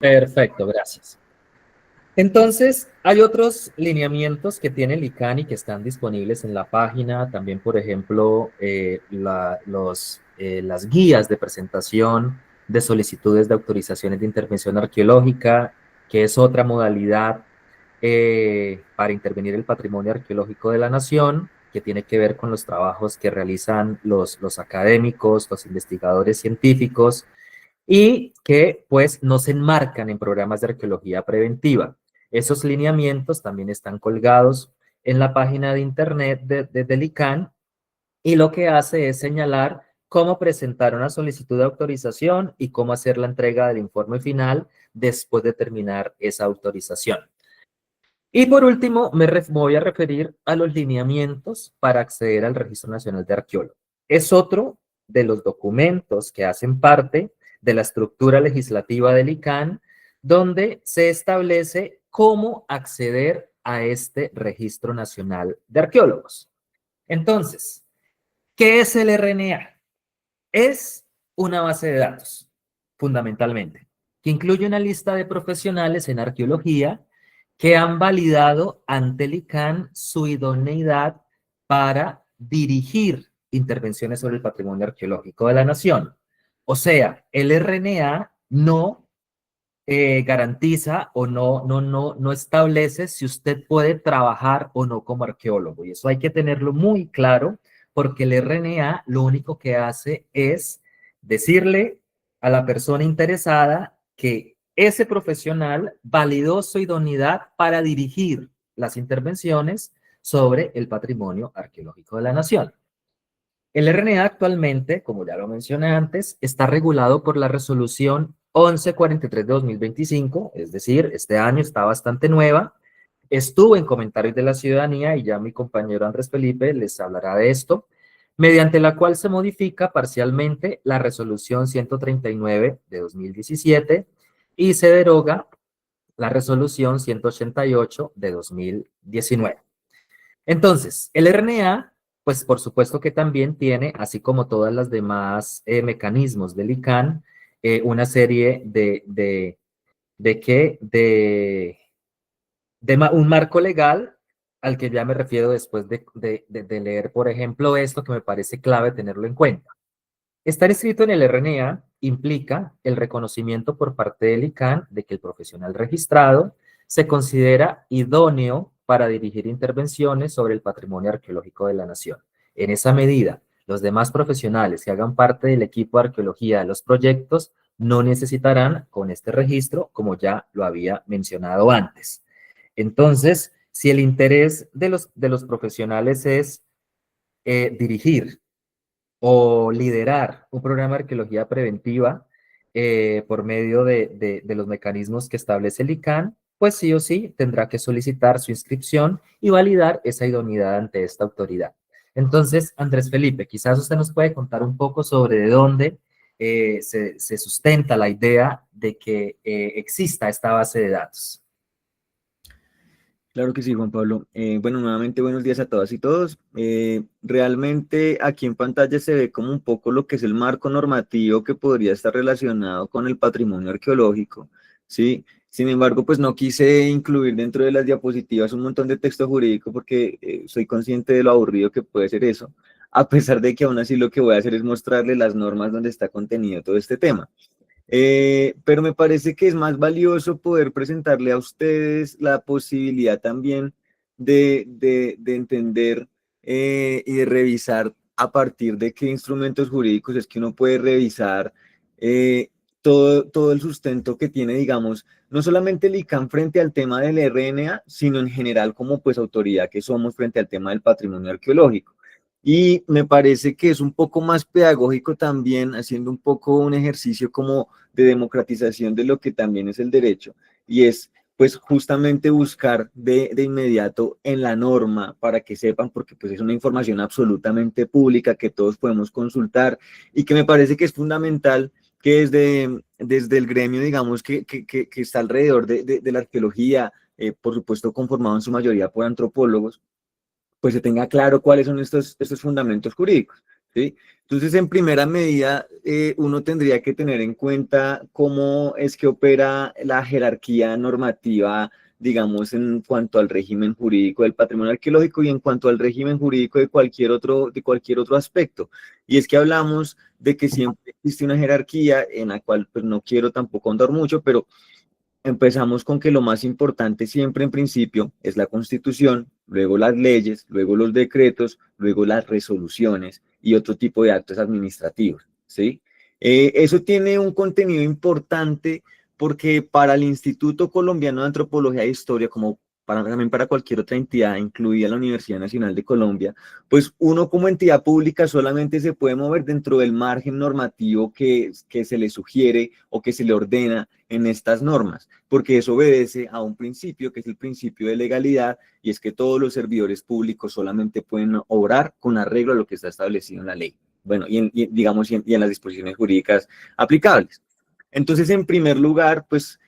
Perfecto, gracias. Entonces, hay otros lineamientos que tiene el ICANN y que están disponibles en la página. También, por ejemplo, las guías de presentación de solicitudes de autorizaciones de intervención arqueológica, que es otra modalidad para intervenir el patrimonio arqueológico de la nación, que tiene que ver con los trabajos que realizan los académicos, los investigadores científicos y que pues no se enmarcan en programas de arqueología preventiva. Esos lineamientos también están colgados en la página de internet del ICANN y lo que hace es señalar cómo presentar una solicitud de autorización y cómo hacer la entrega del informe final después de terminar esa autorización. Y por último, voy a referir a los lineamientos para acceder al Registro Nacional de Arqueólogos. Es otro de los documentos que hacen parte de la estructura legislativa del ICANN, donde se establece cómo acceder a este Registro Nacional de Arqueólogos. Entonces, ¿qué es el RNA? Es una base de datos, fundamentalmente, que incluye una lista de profesionales en arqueología que han validado ante el ICANN su idoneidad para dirigir intervenciones sobre el patrimonio arqueológico de la nación. O sea, el RNA no garantiza o no establece si usted puede trabajar o no como arqueólogo. Y eso hay que tenerlo muy claro porque el RNA lo único que hace es decirle a la persona interesada que ese profesional validó su idoneidad para dirigir las intervenciones sobre el patrimonio arqueológico de la nación. El RNA actualmente, como ya lo mencioné antes, está regulado por la resolución 1143 de 2025, es decir, este año está bastante nueva. Estuvo en comentarios de la ciudadanía y ya mi compañero Andrés Felipe les hablará de esto, mediante la cual se modifica parcialmente la resolución 139 de 2017 y se deroga la resolución 188 de 2019. Entonces, el RNA, pues por supuesto que también tiene, así como todas las demás mecanismos del ICANN, una serie de un marco legal al que ya me refiero después de leer, por ejemplo, esto que me parece clave tenerlo en cuenta. Estar escrito en el RNA implica el reconocimiento por parte del ICANN de que el profesional registrado se considera idóneo para dirigir intervenciones sobre el patrimonio arqueológico de la nación. En esa medida, los demás profesionales que hagan parte del equipo de arqueología de los proyectos no necesitarán con este registro, como ya lo había mencionado antes. Entonces, si el interés de los profesionales es dirigir o liderar un programa de arqueología preventiva por medio de los mecanismos que establece el ICANN, pues sí o sí tendrá que solicitar su inscripción y validar esa idoneidad ante esta autoridad. Entonces, Andrés Felipe, quizás usted nos puede contar un poco sobre de dónde se sustenta la idea de que exista esta base de datos. Claro que sí, Juan Pablo. Bueno, nuevamente buenos días a todas y todos. Realmente aquí en pantalla se ve como un poco lo que es el marco normativo que podría estar relacionado con el patrimonio arqueológico, ¿sí? Sin embargo, pues no quise incluir dentro de las diapositivas un montón de texto jurídico porque soy consciente de lo aburrido que puede ser eso, a pesar de que aún así lo que voy a hacer es mostrarle las normas donde está contenido todo este tema. Pero me parece que es más valioso poder presentarle a ustedes la posibilidad también de entender y de revisar a partir de qué instrumentos jurídicos es que uno puede revisar todo el sustento que tiene, digamos, no solamente el ICANN frente al tema del RNA, sino en general como pues autoridad que somos frente al tema del patrimonio arqueológico. Y me parece que es un poco más pedagógico también, haciendo un poco un ejercicio como de democratización de lo que también es el derecho, y es pues justamente buscar de inmediato en la norma para que sepan, porque pues es una información absolutamente pública que todos podemos consultar y que me parece que es fundamental que desde el gremio, digamos, que está alrededor de la arqueología, por supuesto conformado en su mayoría por antropólogos, pues se tenga claro cuáles son estos fundamentos jurídicos. ¿sí? Entonces, en primera medida, uno tendría que tener en cuenta cómo es que opera la jerarquía normativa, digamos, en cuanto al régimen jurídico del patrimonio arqueológico y en cuanto al régimen jurídico de cualquier otro aspecto. Y es que hablamos de que siempre existe una jerarquía en la cual, pues no quiero tampoco andar mucho, pero empezamos con que lo más importante siempre en principio es la Constitución, luego las leyes, luego los decretos, luego las resoluciones y otro tipo de actos administrativos, ¿sí? Eso tiene un contenido importante porque para el Instituto Colombiano de Antropología e Historia, como también para cualquier otra entidad, incluida la Universidad Nacional de Colombia, pues uno como entidad pública solamente se puede mover dentro del margen normativo que se le sugiere o que se le ordena en estas normas, porque eso obedece a un principio que es el principio de legalidad, y es que todos los servidores públicos solamente pueden obrar con arreglo a lo que está establecido en la ley. Bueno, digamos, y en las disposiciones jurídicas aplicables. Entonces, en primer lugar, pues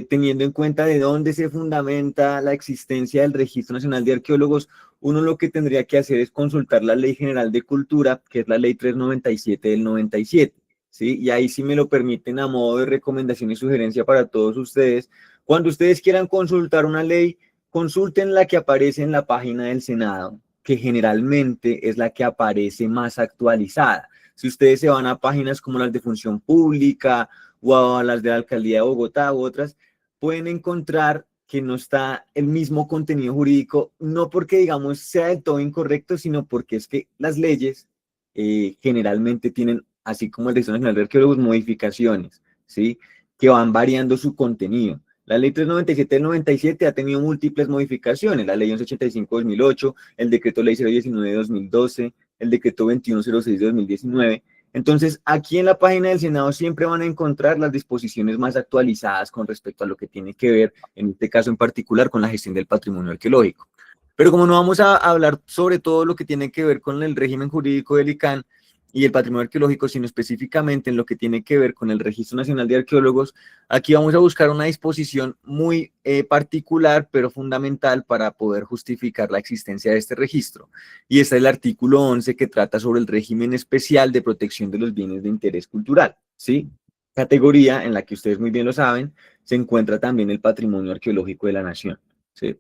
teniendo en cuenta de dónde se fundamenta la existencia del Registro Nacional de Arqueólogos, uno lo que tendría que hacer es consultar la Ley General de Cultura, que es la Ley 397 del 97. ¿Sí? Y ahí sí me lo permiten a modo de recomendación y sugerencia para todos ustedes. Cuando ustedes quieran consultar una ley, consulten la que aparece en la página del Senado, que generalmente es la que aparece más actualizada. Si ustedes se van a páginas como las de Función Pública o a las de la Alcaldía de Bogotá u otras, pueden encontrar que no está el mismo contenido jurídico, no porque, digamos, sea del todo incorrecto, sino porque es que las leyes generalmente tienen, así como el Registro Nacional de Arqueólogos, modificaciones, ¿sí? Que van variando su contenido. La ley 397 del 97 ha tenido múltiples modificaciones, la ley 1185-2008, el decreto ley 019-2012, el decreto 2106-2019. Entonces, aquí en la página del Senado siempre van a encontrar las disposiciones más actualizadas con respecto a lo que tiene que ver, en este caso en particular, con la gestión del patrimonio arqueológico. Pero como no vamos a hablar sobre todo lo que tiene que ver con el régimen jurídico del ICANN y el patrimonio arqueológico, sino específicamente en lo que tiene que ver con el Registro Nacional de Arqueólogos, aquí vamos a buscar una disposición muy particular, pero fundamental para poder justificar la existencia de este registro. Y este es el artículo 11 que trata sobre el régimen especial de protección de los bienes de interés cultural, ¿sí? Categoría en la que ustedes muy bien lo saben, se encuentra también el patrimonio arqueológico de la nación, ¿sí?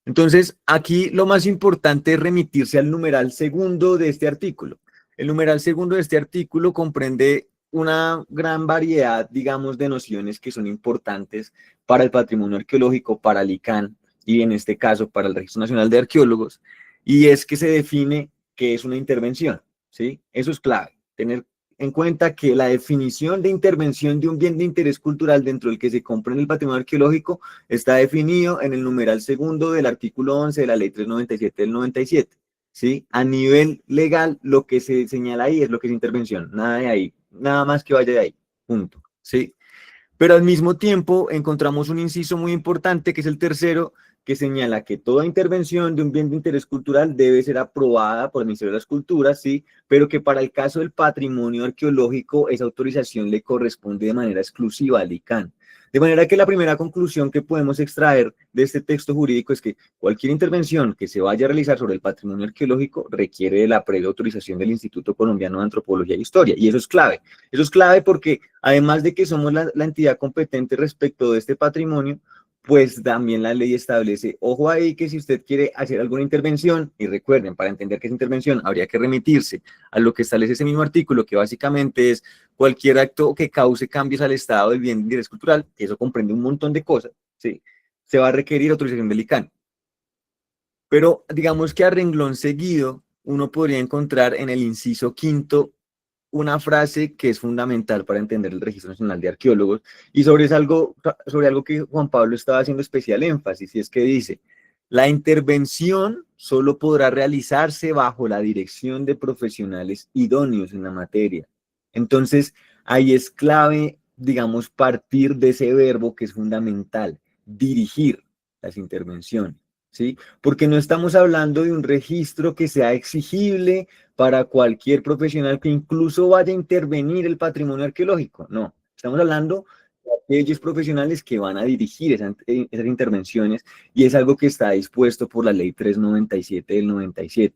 Entonces, aquí lo más importante es remitirse al numeral segundo de este artículo. El numeral segundo de este artículo comprende una gran variedad, digamos, de nociones que son importantes para el patrimonio arqueológico, para el ICANN y en este caso para el Registro Nacional de Arqueólogos, y es que se define qué es una intervención, ¿sí? Eso es clave, tener en cuenta que la definición de intervención de un bien de interés cultural dentro del que se comprende el patrimonio arqueológico está definido en el numeral segundo del artículo 11 de la ley 397 del 97. ¿Sí? A nivel legal, lo que se señala ahí es lo que es intervención, nada de ahí, nada más que vaya de ahí, punto. ¿Sí? Pero al mismo tiempo encontramos un inciso muy importante, que es el tercero, que señala que toda intervención de un bien de interés cultural debe ser aprobada por el Ministerio de las Culturas, ¿sí? Pero que para el caso del patrimonio arqueológico, esa autorización le corresponde de manera exclusiva al ICANN. De manera que la primera conclusión que podemos extraer de este texto jurídico es que cualquier intervención que se vaya a realizar sobre el patrimonio arqueológico requiere de la previa autorización del Instituto Colombiano de Antropología e Historia, y eso es clave. Eso es clave porque además de que somos la entidad competente respecto de este patrimonio, pues también la ley establece, ojo ahí, que si usted quiere hacer alguna intervención, y recuerden, para entender que es intervención, habría que remitirse a lo que establece ese mismo artículo, que básicamente es cualquier acto que cause cambios al estado del bien de interés cultural, que eso comprende un montón de cosas, ¿sí? Se va a requerir autorización del ICANN. Pero digamos que a renglón seguido, uno podría encontrar en el inciso quinto una frase que es fundamental para entender el Registro Nacional de Arqueólogos, y sobre algo que Juan Pablo estaba haciendo especial énfasis, y es que dice, la intervención solo podrá realizarse bajo la dirección de profesionales idóneos en la materia. Entonces, ahí es clave, digamos, partir de ese verbo que es fundamental, dirigir las intervenciones, ¿sí? Porque no estamos hablando de un registro que sea exigible para cualquier profesional que incluso vaya a intervenir el patrimonio arqueológico. No, estamos hablando de aquellos profesionales que van a dirigir esas intervenciones, y es algo que está dispuesto por la ley 397 del 97.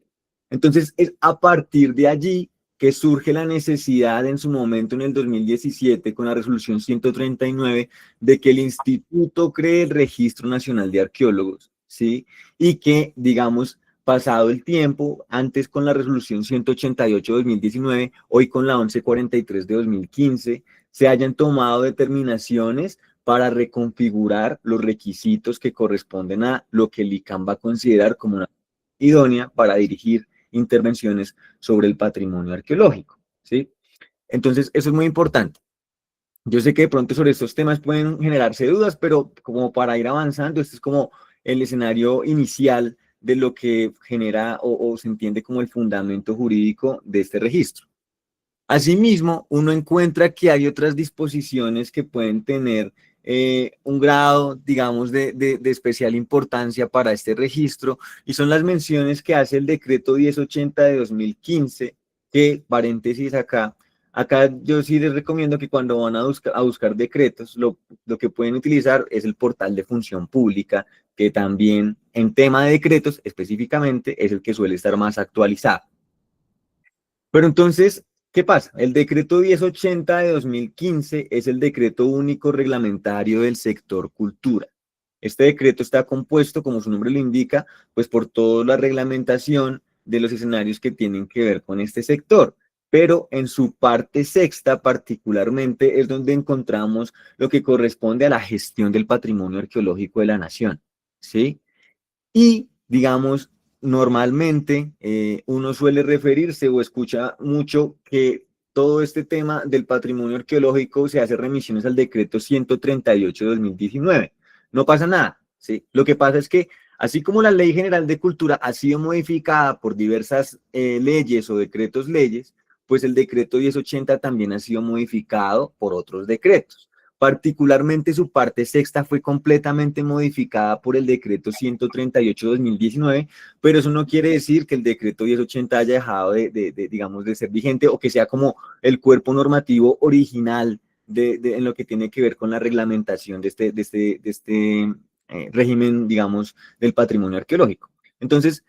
Entonces, es a partir de allí que surge la necesidad en su momento en el 2017 con la resolución 139 de que el instituto cree el Registro Nacional de Arqueólogos, ¿sí? Y que, digamos, pasado el tiempo, antes con la resolución 188 de 2019, hoy con la 1143 de 2015, se hayan tomado determinaciones para reconfigurar los requisitos que corresponden a lo que el ICANN va a considerar como una idónea para dirigir intervenciones sobre el patrimonio arqueológico, ¿sí? Entonces, eso es muy importante. Yo sé que de pronto sobre estos temas pueden generarse dudas, pero como para ir avanzando, este es como el escenario inicial de lo que genera o se entiende como el fundamento jurídico de este registro. Asimismo, uno encuentra que hay otras disposiciones que pueden tener un grado, digamos, de especial importancia para este registro, y son las menciones que hace el decreto 1080 de 2015, que, paréntesis acá yo sí les recomiendo que cuando van a buscar decretos, lo que pueden utilizar es el portal de función pública, que también en tema de decretos específicamente es el que suele estar más actualizado. Pero entonces, ¿qué pasa? El decreto 1080 de 2015 es el decreto único reglamentario del sector cultura. Este decreto está compuesto, como su nombre lo indica, pues por toda la reglamentación de los escenarios que tienen que ver con este sector. Pero en su parte sexta particularmente es donde encontramos lo que corresponde a la gestión del patrimonio arqueológico de la nación, ¿sí? Y, digamos, normalmente uno suele referirse o escucha mucho que todo este tema del patrimonio arqueológico se hace remisiones al decreto 138 de 2019. No pasa nada, ¿sí? Lo que pasa es que, así como la Ley General de Cultura ha sido modificada por diversas leyes o decretos leyes, pues el decreto 1080 también ha sido modificado por otros decretos. Particularmente su parte sexta fue completamente modificada por el decreto 138 de 2019, pero eso no quiere decir que el decreto 1080 haya dejado digamos, de ser vigente o que sea como el cuerpo normativo original en lo que tiene que ver con la reglamentación de este régimen, digamos, del patrimonio arqueológico. Entonces,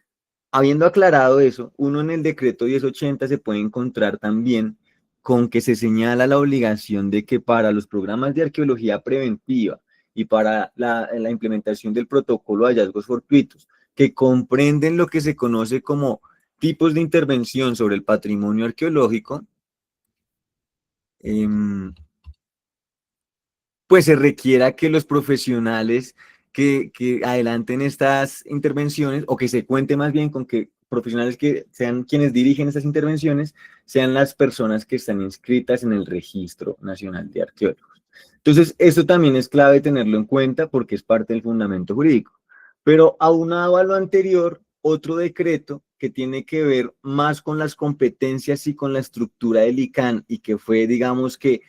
habiendo aclarado eso, uno en el decreto 1080 se puede encontrar también con que se señala la obligación de que para los programas de arqueología preventiva y para la implementación del protocolo de hallazgos fortuitos, que comprenden lo que se conoce como tipos de intervención sobre el patrimonio arqueológico, pues se requiera que los profesionales que adelanten estas intervenciones, o que se cuente más bien con que profesionales que sean quienes dirigen estas intervenciones, sean las personas que están inscritas en el Registro Nacional de Arqueólogos. Entonces, esto también es clave tenerlo en cuenta porque es parte del fundamento jurídico. Pero aunado a lo anterior, otro decreto que tiene que ver más con las competencias y con la estructura del ICANN, y que fue, digamos que,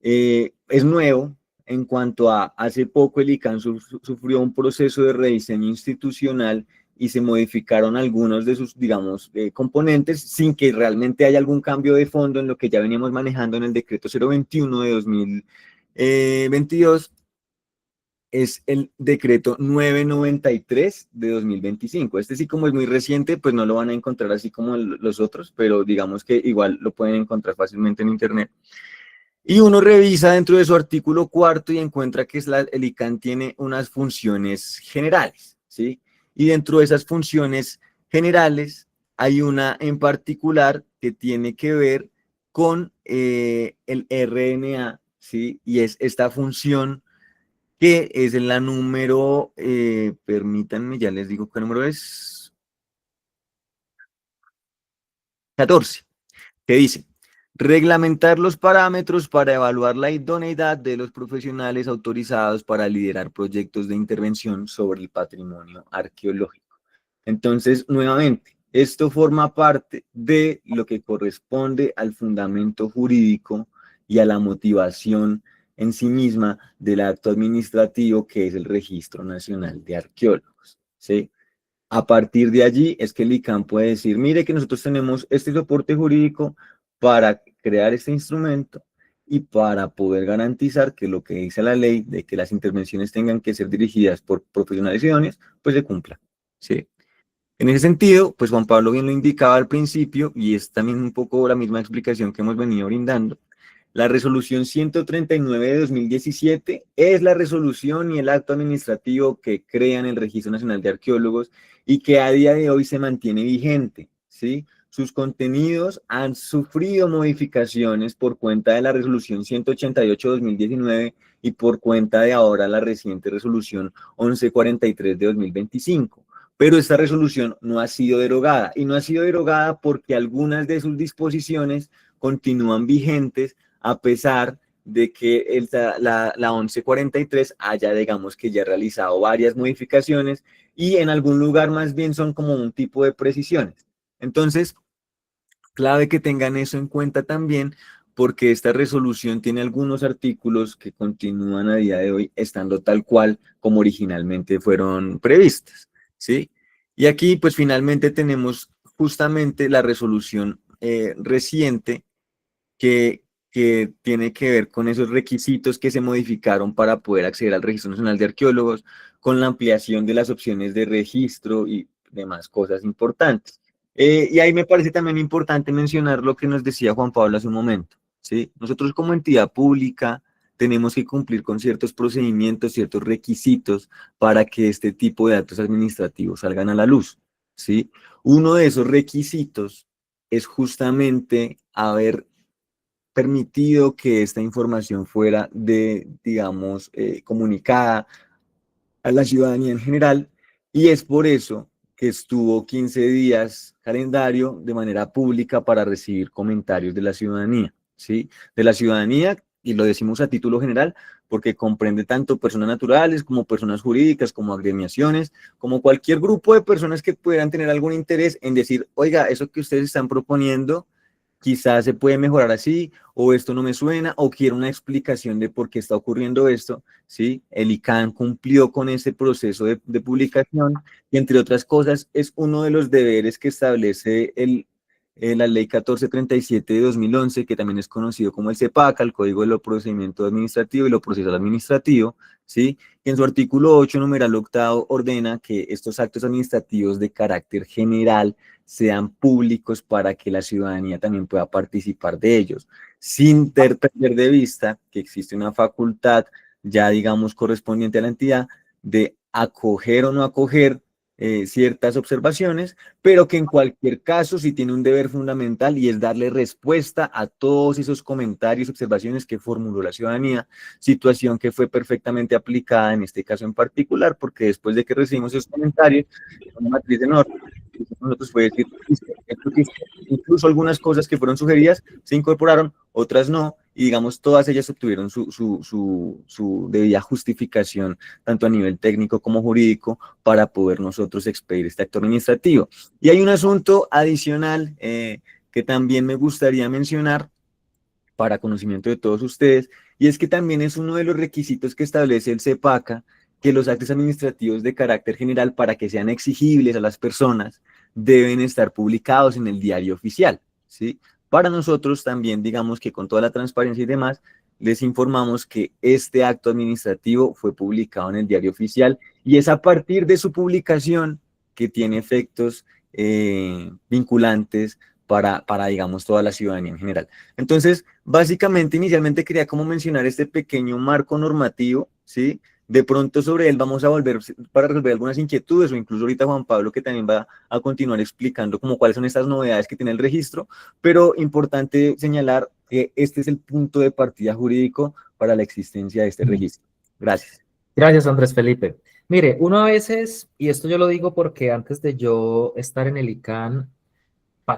es nuevo, en cuanto a hace poco el ICANN sufrió un proceso de rediseño institucional y se modificaron algunos de sus, digamos, componentes sin que realmente haya algún cambio de fondo en lo que ya veníamos manejando en el decreto 021 de 2022, es el decreto 993 de 2025. Este sí, como es muy reciente, pues no lo van a encontrar así como los otros, pero digamos que igual lo pueden encontrar fácilmente en internet. Y uno revisa dentro de su artículo cuarto y encuentra que el ICANN tiene unas funciones generales, ¿sí? Y dentro de esas funciones generales hay una en particular que tiene que ver con el RNA, ¿sí? Y es esta función que es en la número, permítanme, ya les digo qué número es, 14, que dice: reglamentar los parámetros para evaluar la idoneidad de los profesionales autorizados para liderar proyectos de intervención sobre el patrimonio arqueológico. Entonces, nuevamente, esto forma parte de lo que corresponde al fundamento jurídico y a la motivación en sí misma del acto administrativo, que es el Registro Nacional de Arqueólogos, ¿sí? A partir de allí es que el ICANN puede decir: mire que nosotros tenemos este soporte jurídico para crear este instrumento y para poder garantizar que lo que dice la ley de que las intervenciones tengan que ser dirigidas por profesionales idóneos, pues se cumpla, ¿sí? En ese sentido, pues Juan Pablo bien lo indicaba al principio, y es también un poco la misma explicación que hemos venido brindando. La resolución 139 de 2017 es la resolución y el acto administrativo que crean el Registro Nacional de Arqueólogos y que a día de hoy se mantiene vigente, ¿sí? Sus contenidos han sufrido modificaciones por cuenta de la resolución 188 de 2019 y por cuenta de ahora la reciente resolución 1143 de 2025. Pero esta resolución no ha sido derogada, y no ha sido derogada porque algunas de sus disposiciones continúan vigentes a pesar de que la 1143 haya, digamos, que ya realizado varias modificaciones, y en algún lugar más bien son como un tipo de precisiones. Entonces, clave que tengan eso en cuenta también, porque esta resolución tiene algunos artículos que continúan a día de hoy estando tal cual como originalmente fueron previstas, ¿sí? Y aquí, pues finalmente tenemos justamente la resolución reciente que, que tiene que ver con esos requisitos que se modificaron para poder acceder al Registro Nacional de Arqueólogos, con la ampliación de las opciones de registro y demás cosas importantes. Y ahí me parece también importante mencionar lo que nos decía Juan Pablo hace un momento, ¿sí? Nosotros como entidad pública tenemos que cumplir con ciertos procedimientos, ciertos requisitos para que este tipo de datos administrativos salgan a la luz, ¿sí? Uno de esos requisitos es justamente haber permitido que esta información fuera digamos, comunicada a la ciudadanía en general, y es por eso que estuvo 15 días calendario de manera pública para recibir comentarios de la ciudadanía, ¿sí? De la ciudadanía, y lo decimos a título general, porque comprende tanto personas naturales como personas jurídicas, como agremiaciones, como cualquier grupo de personas que puedan tener algún interés en decir, oiga, eso que ustedes están proponiendo quizás se puede mejorar así, o esto no me suena, o quiero una explicación de por qué está ocurriendo esto, ¿sí? El ICANN cumplió con ese proceso de publicación, y entre otras cosas es uno de los deberes que establece la ley 1437 de 2011, que también es conocido como el CEPACA, el Código de lo Procedimiento Administrativo y lo Procesal Administrativo, ¿sí? Que en su artículo 8, numeral octavo, ordena que estos actos administrativos de carácter general sean públicos para que la ciudadanía también pueda participar de ellos, sin perder de vista que existe una facultad ya, digamos, correspondiente a la entidad de acoger o no acoger ciertas observaciones, pero que en cualquier caso sí tiene un deber fundamental, y es darle respuesta a todos esos comentarios, observaciones que formuló la ciudadanía, situación que fue perfectamente aplicada en este caso en particular, porque después de que recibimos esos comentarios, una matriz de normas, nosotros fue decir, incluso algunas cosas que fueron sugeridas se incorporaron, otras no, y digamos todas ellas obtuvieron su debida justificación, tanto a nivel técnico como jurídico, para poder nosotros expedir este acto administrativo. Y hay un asunto adicional que también me gustaría mencionar para conocimiento de todos ustedes, y es que también es uno de los requisitos que establece el CEPACA, que los actos administrativos de carácter general, para que sean exigibles a las personas, deben estar publicados en el diario oficial, ¿sí? Para nosotros también, digamos que con toda la transparencia y demás, les informamos que este acto administrativo fue publicado en el diario oficial, y es a partir de su publicación que tiene efectos vinculantes digamos, toda la ciudadanía en general. Entonces, básicamente, inicialmente quería como mencionar este pequeño marco normativo, ¿sí? De pronto sobre él vamos a volver para resolver algunas inquietudes, o incluso ahorita Juan Pablo, que también va a continuar explicando como cuáles son estas novedades que tiene el registro, pero importante señalar que este es el punto de partida jurídico para la existencia de este registro. Gracias. Gracias, Andrés Felipe. Mire, uno a veces, y esto yo lo digo porque antes de yo estar en el ICANN,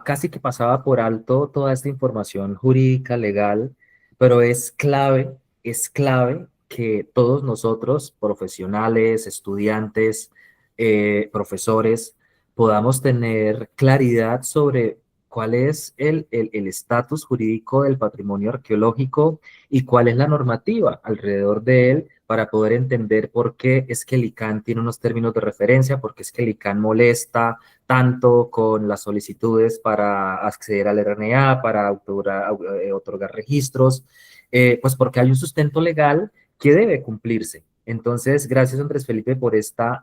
casi que pasaba por alto toda esta información jurídica, legal, pero es clave que todos nosotros, profesionales, estudiantes, profesores, podamos tener claridad sobre cuál es el estatus jurídico del patrimonio arqueológico y cuál es la normativa alrededor de él, para poder entender por qué es que el ICANN tiene unos términos de referencia, por qué es que el ICANN molesta tanto con las solicitudes para acceder al RNA, para otorgar registros, pues porque hay un sustento legal que debe cumplirse. Entonces, gracias Andrés Felipe por este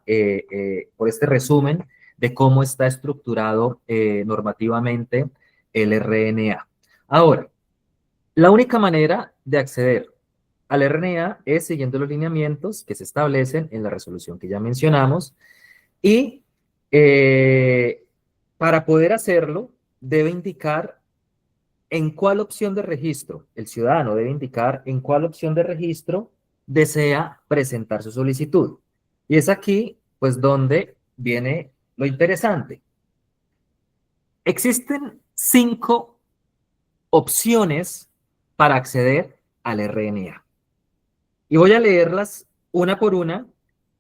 resumen de cómo está estructurado normativamente el RNA. Ahora, la única manera de acceder al RNA es siguiendo los lineamientos que se establecen en la resolución que ya mencionamos y eh, para poder hacerlo debe indicar en cuál opción de registro, el ciudadano debe indicar en cuál opción de registro desea presentar su solicitud. Y es aquí, pues, donde viene lo interesante. Existen 5 opciones para acceder al RNA. Y voy a leerlas una por una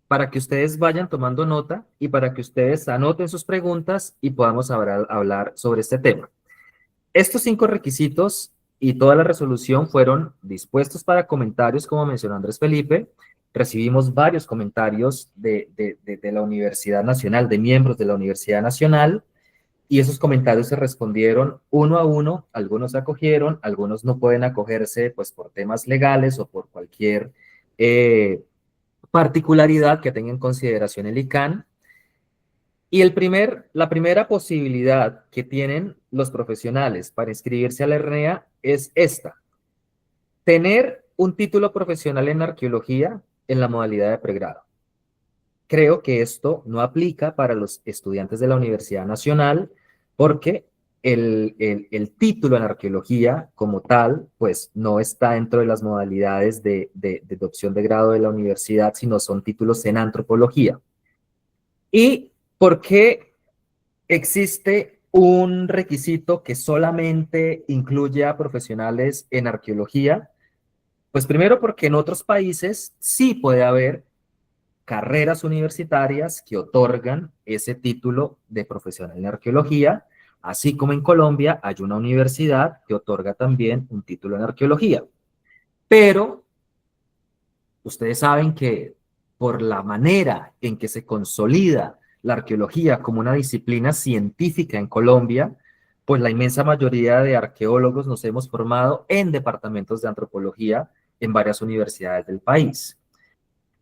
para que ustedes vayan tomando nota y para que ustedes anoten sus preguntas y podamos hablar sobre este tema. Estos 5 requisitos y toda la resolución fueron dispuestos para comentarios, como mencionó Andrés Felipe. Recibimos varios comentarios de la Universidad Nacional, de miembros de la Universidad Nacional, y esos comentarios se respondieron uno a uno. Algunos se acogieron, algunos no pueden acogerse pues por temas legales o por cualquier particularidad que tenga en consideración el ICANN. Y la primera posibilidad que tienen los profesionales para inscribirse a la RNEA es esta: tener un título profesional en arqueología en la modalidad de pregrado. Creo que esto no aplica para los estudiantes de la Universidad Nacional porque el título en arqueología como tal, pues no está dentro de las modalidades de opción de grado de la universidad, sino son títulos en antropología. ¿Y por qué existe un requisito que solamente incluye a profesionales en arqueología? Pues primero porque en otros países sí puede haber carreras universitarias que otorgan ese título de profesional en arqueología, así como en Colombia hay una universidad que otorga también un título en arqueología. Pero ustedes saben que por la manera en que se consolida la arqueología como una disciplina científica en Colombia, pues la inmensa mayoría de arqueólogos nos hemos formado en departamentos de antropología en varias universidades del país.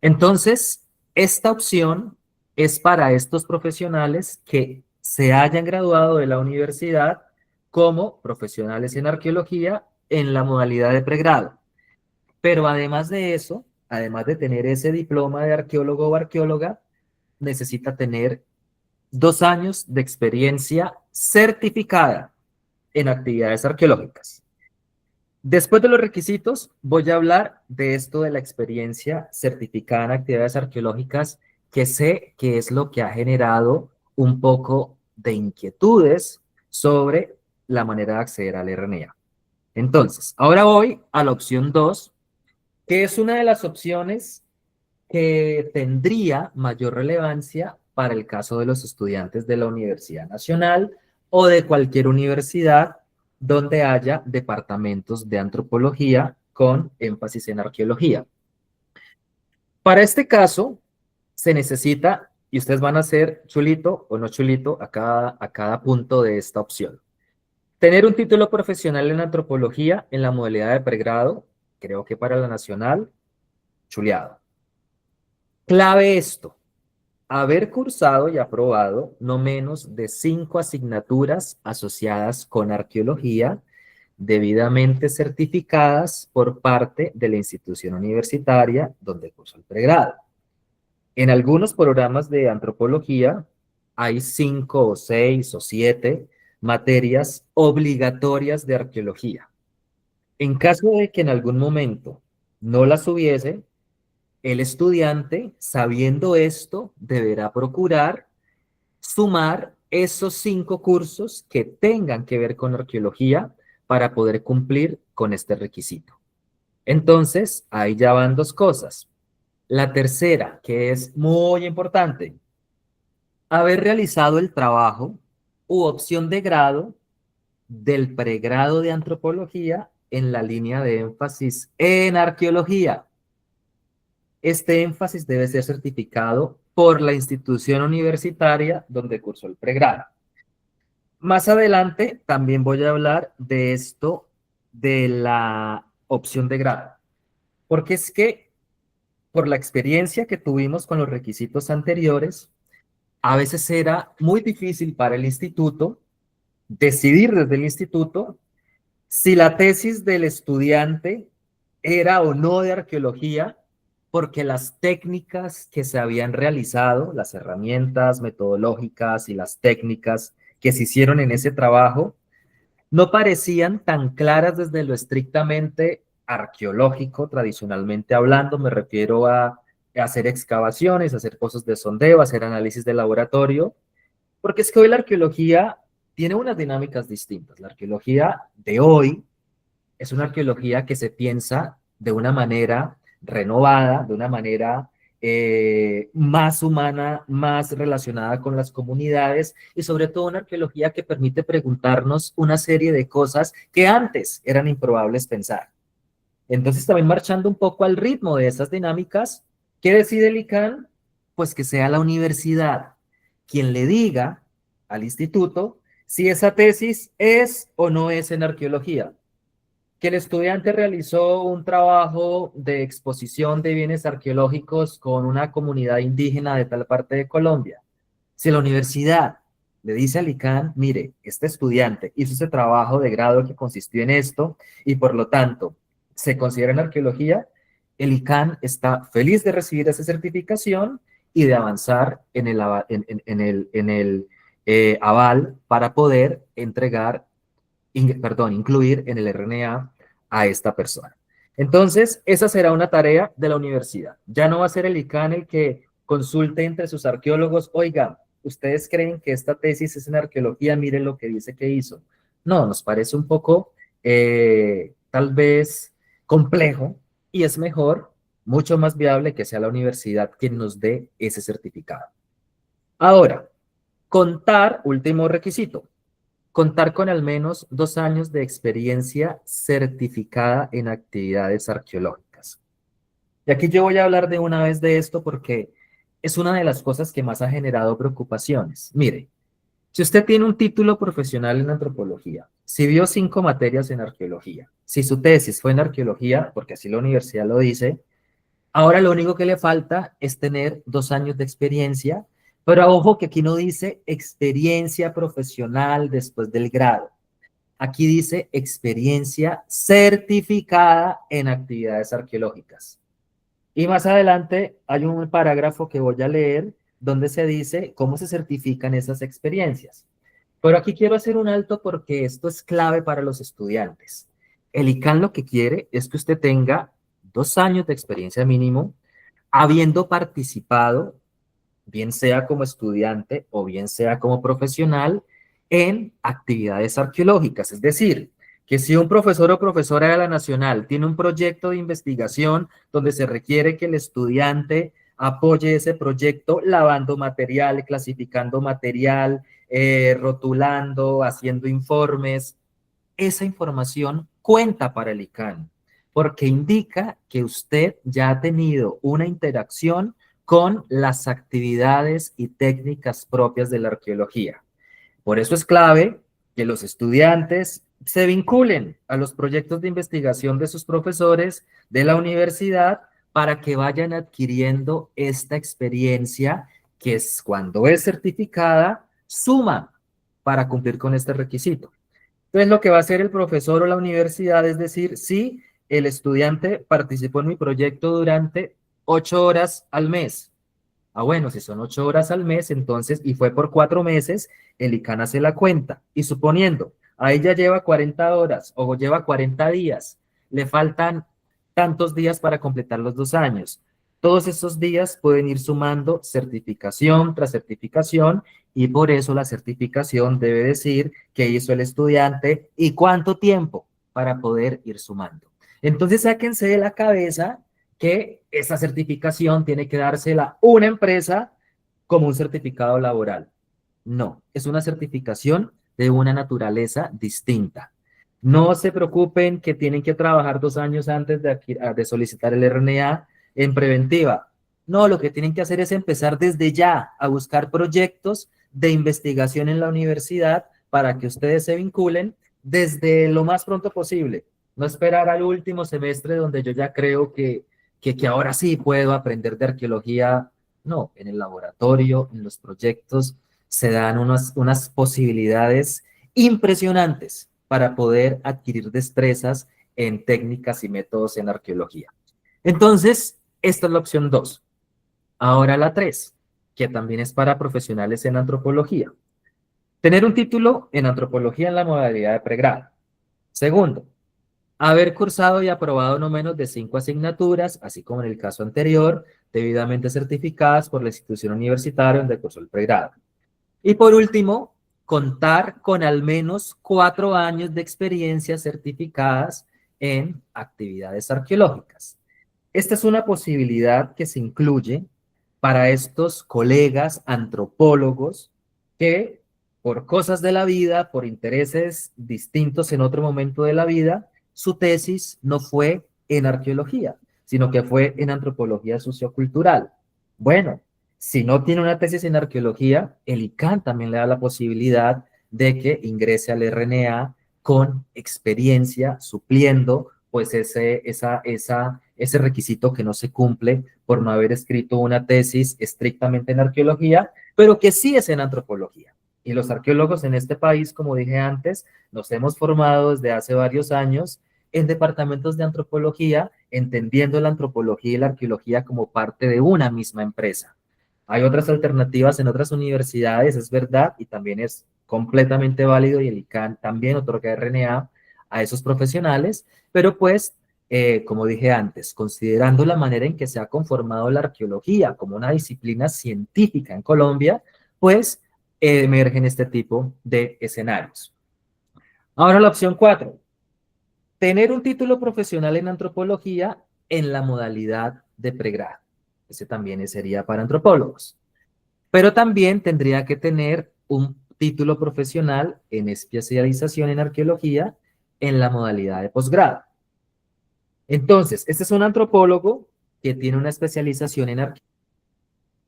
Entonces, esta opción es para estos profesionales que se hayan graduado de la universidad como profesionales en arqueología en la modalidad de pregrado. Pero además de eso, además de tener ese diploma de arqueólogo o arqueóloga, necesita tener 2 años de experiencia certificada en actividades arqueológicas. Después de los requisitos, voy a hablar de esto de la experiencia certificada en actividades arqueológicas, que sé que es lo que ha generado un poco de inquietudes sobre la manera de acceder al RNA. Entonces, ahora voy a la opción 2, que es una de las opciones que tendría mayor relevancia para el caso de los estudiantes de la Universidad Nacional o de cualquier universidad donde haya departamentos de antropología con énfasis en arqueología. Para este caso, se necesita, y ustedes van a hacer chulito o no chulito a cada punto de esta opción. Tener un título profesional en antropología en la modalidad de pregrado, creo que para la nacional, chuleado. Clave esto: haber cursado y aprobado no menos de 5 asignaturas asociadas con arqueología, debidamente certificadas por parte de la institución universitaria donde cursó el pregrado. En algunos programas de antropología hay 5 o 6 o 7 materias obligatorias de arqueología. En caso de que en algún momento no las hubiese, el estudiante, sabiendo esto, deberá procurar sumar esos 5 cursos que tengan que ver con arqueología para poder cumplir con este requisito. Entonces, ahí ya van 2 cosas. La tercera, que es muy importante: haber realizado el trabajo u opción de grado del pregrado de antropología en la línea de énfasis en arqueología. Este énfasis debe ser certificado por la institución universitaria donde cursó el pregrado. Más adelante también voy a hablar de esto de la opción de grado, porque es que por la experiencia que tuvimos con los requisitos anteriores, a veces era muy difícil para el instituto decidir desde el instituto si la tesis del estudiante era o no de arqueología, porque las técnicas que se habían realizado, las herramientas metodológicas y las técnicas que se hicieron en ese trabajo, no parecían tan claras desde lo estrictamente arqueológico, tradicionalmente hablando. Me refiero a hacer excavaciones, hacer pozos de sondeo, hacer análisis de laboratorio, porque es que hoy la arqueología tiene unas dinámicas distintas. La arqueología de hoy es una arqueología que se piensa de una manera renovada, de una manera más humana, más relacionada con las comunidades y sobre todo una arqueología que permite preguntarnos una serie de cosas que antes eran improbables pensar. Entonces, también marchando un poco al ritmo de esas dinámicas, ¿qué decide el ICANN? Pues que sea la universidad quien le diga al instituto si esa tesis es o no es en arqueología. Que el estudiante realizó un trabajo de exposición de bienes arqueológicos con una comunidad indígena de tal parte de Colombia. Si la universidad le dice al ICANN, mire, este estudiante hizo ese trabajo de grado que consistió en esto y por lo tanto se considera en arqueología, el ICANN está feliz de recibir esa certificación y de avanzar en el, aval para poder entregar, incluir en el RNA a esta persona. Entonces, esa será una tarea de la universidad. Ya no va a ser el ICANN el que consulte entre sus arqueólogos, oiga, ¿ustedes creen que esta tesis es en arqueología? Miren lo que dice que hizo. No, nos parece un poco, tal vez, complejo y es mejor, mucho más viable que sea la universidad quien nos dé ese certificado. Ahora, contar, último requisito, contar con al menos 2 años de experiencia certificada en actividades arqueológicas. Y aquí yo voy a hablar de una vez de esto porque es una de las cosas que más ha generado preocupaciones. Mire, si usted tiene un título profesional en antropología, si vio 5 materias en arqueología, si su tesis fue en arqueología, porque así la universidad lo dice, ahora lo único que le falta es tener 2 años de experiencia, pero ojo que aquí no dice experiencia profesional después del grado. Aquí dice experiencia certificada en actividades arqueológicas. Y más adelante hay un parágrafo que voy a leer donde se dice cómo se certifican esas experiencias. Pero aquí quiero hacer un alto porque esto es clave para los estudiantes. El ICANN lo que quiere es que usted tenga 2 años de experiencia mínimo, habiendo participado, bien sea como estudiante o bien sea como profesional, en actividades arqueológicas. Es decir, que si un profesor o profesora de la Nacional tiene un proyecto de investigación donde se requiere que el estudiante apoye ese proyecto lavando material, clasificando material, rotulando, haciendo informes, esa información cuenta para el ICANN, porque indica que usted ya ha tenido una interacción con las actividades y técnicas propias de la arqueología. Por eso es clave que los estudiantes se vinculen a los proyectos de investigación de sus profesores de la universidad para que vayan adquiriendo esta experiencia que es, cuando es certificada, suma para cumplir con este requisito. Entonces, lo que va a hacer el profesor o la universidad es decir, sí, el estudiante participó en mi proyecto durante 8 horas al mes. Ah, bueno, si son 8 horas al mes, entonces, y fue por 4 meses, el ICANN hace la cuenta. Y suponiendo, a ella lleva 40 horas o lleva 40 días, le faltan tantos días para completar los 2 años. Todos esos días pueden ir sumando certificación tras certificación y por eso la certificación debe decir qué hizo el estudiante y cuánto tiempo para poder ir sumando. Entonces, sáquense de la cabeza que esa certificación tiene que dársela una empresa como un certificado laboral. No, es una certificación de una naturaleza distinta. No se preocupen que tienen que trabajar 2 años antes de solicitar el RNA en preventiva. No, lo que tienen que hacer es empezar desde ya a buscar proyectos de investigación en la universidad para que ustedes se vinculen desde lo más pronto posible. No esperar al último semestre donde yo ya creo que ahora sí puedo aprender de arqueología No, en el laboratorio, en los proyectos, se dan unas posibilidades impresionantes para poder adquirir destrezas en técnicas y métodos en arqueología. Entonces, esta es la opción 2. Ahora la 3, que también es para profesionales en antropología. Tener un título en antropología en la modalidad de pregrado. Segundo, haber cursado y aprobado no menos de 5 asignaturas, así como en el caso anterior, debidamente certificadas por la institución universitaria donde cursó el pregrado. Y por último, contar con al menos 4 años de experiencia certificadas en actividades arqueológicas. Esta es una posibilidad que se incluye para estos colegas antropólogos que por cosas de la vida, por intereses distintos en otro momento de la vida, su tesis no fue en arqueología, sino que fue en antropología sociocultural. Bueno, si no tiene una tesis en arqueología, el ICANN también le da la posibilidad de que ingrese al RNA con experiencia, supliendo pues ese requisito que no se cumple por no haber escrito una tesis estrictamente en arqueología, pero que sí es en antropología. Y los arqueólogos en este país, como dije antes, nos hemos formado desde hace varios años en departamentos de antropología, entendiendo la antropología y la arqueología como parte de una misma empresa. Hay otras alternativas en otras universidades, es verdad, y también es completamente válido y el ICANN también otorga RNA a esos profesionales, pero pues, como dije antes, considerando la manera en que se ha conformado la arqueología como una disciplina científica en Colombia, pues emergen este tipo de escenarios. Ahora la opción 4, tener un título profesional en antropología en la modalidad de pregrado. Ese también sería para antropólogos. Pero también tendría que tener un título profesional en especialización en arqueología en la modalidad de posgrado. Entonces, este es un antropólogo que tiene una especialización en arqueología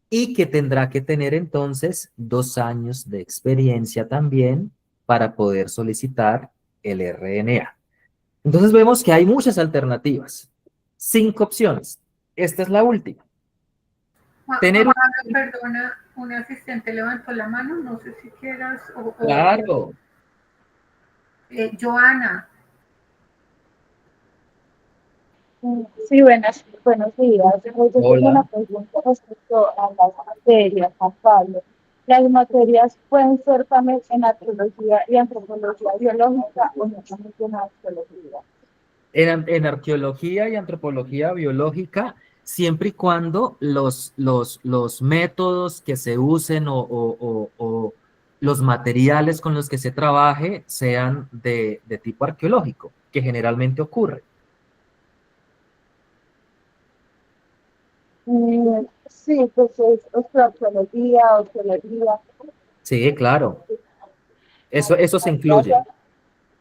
y que tendrá que tener entonces 2 años de experiencia también para poder solicitar el RNA. Entonces vemos que hay muchas alternativas, 5 opciones. Esta es la última. Tener Juan un... Pablo, perdona, un asistente levantó la mano, no sé si quieras, Claro. Joana. Sí, buenos días. Yo tengo una Hola. pregunta respecto a las materias, Juan Pablo. ¿Las materias pueden ser también en arqueología y antropología biológica o no solamente en arqueología? En arqueología y antropología biológica, siempre y cuando los métodos que se usen o los materiales con los que se trabaje sean de tipo arqueológico, que generalmente ocurre. Sí, pues es arqueología, arqueología. Sí, claro, eso se incluye. Gracias.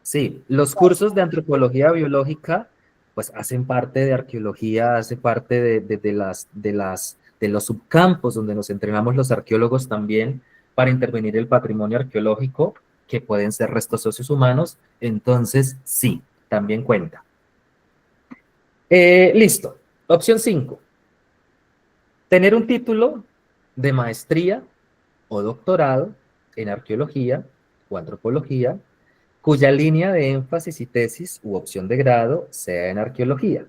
Sí, los cursos de antropología biológica pues hacen parte de arqueología, hace parte de los subcampos donde nos entrenamos los arqueólogos también para intervenir el patrimonio arqueológico, que pueden ser restos óseos humanos, entonces sí, también cuenta. Listo. Opción 5. Tener un título de maestría o doctorado en arqueología o antropología cuya línea de énfasis y tesis u opción de grado sea en arqueología.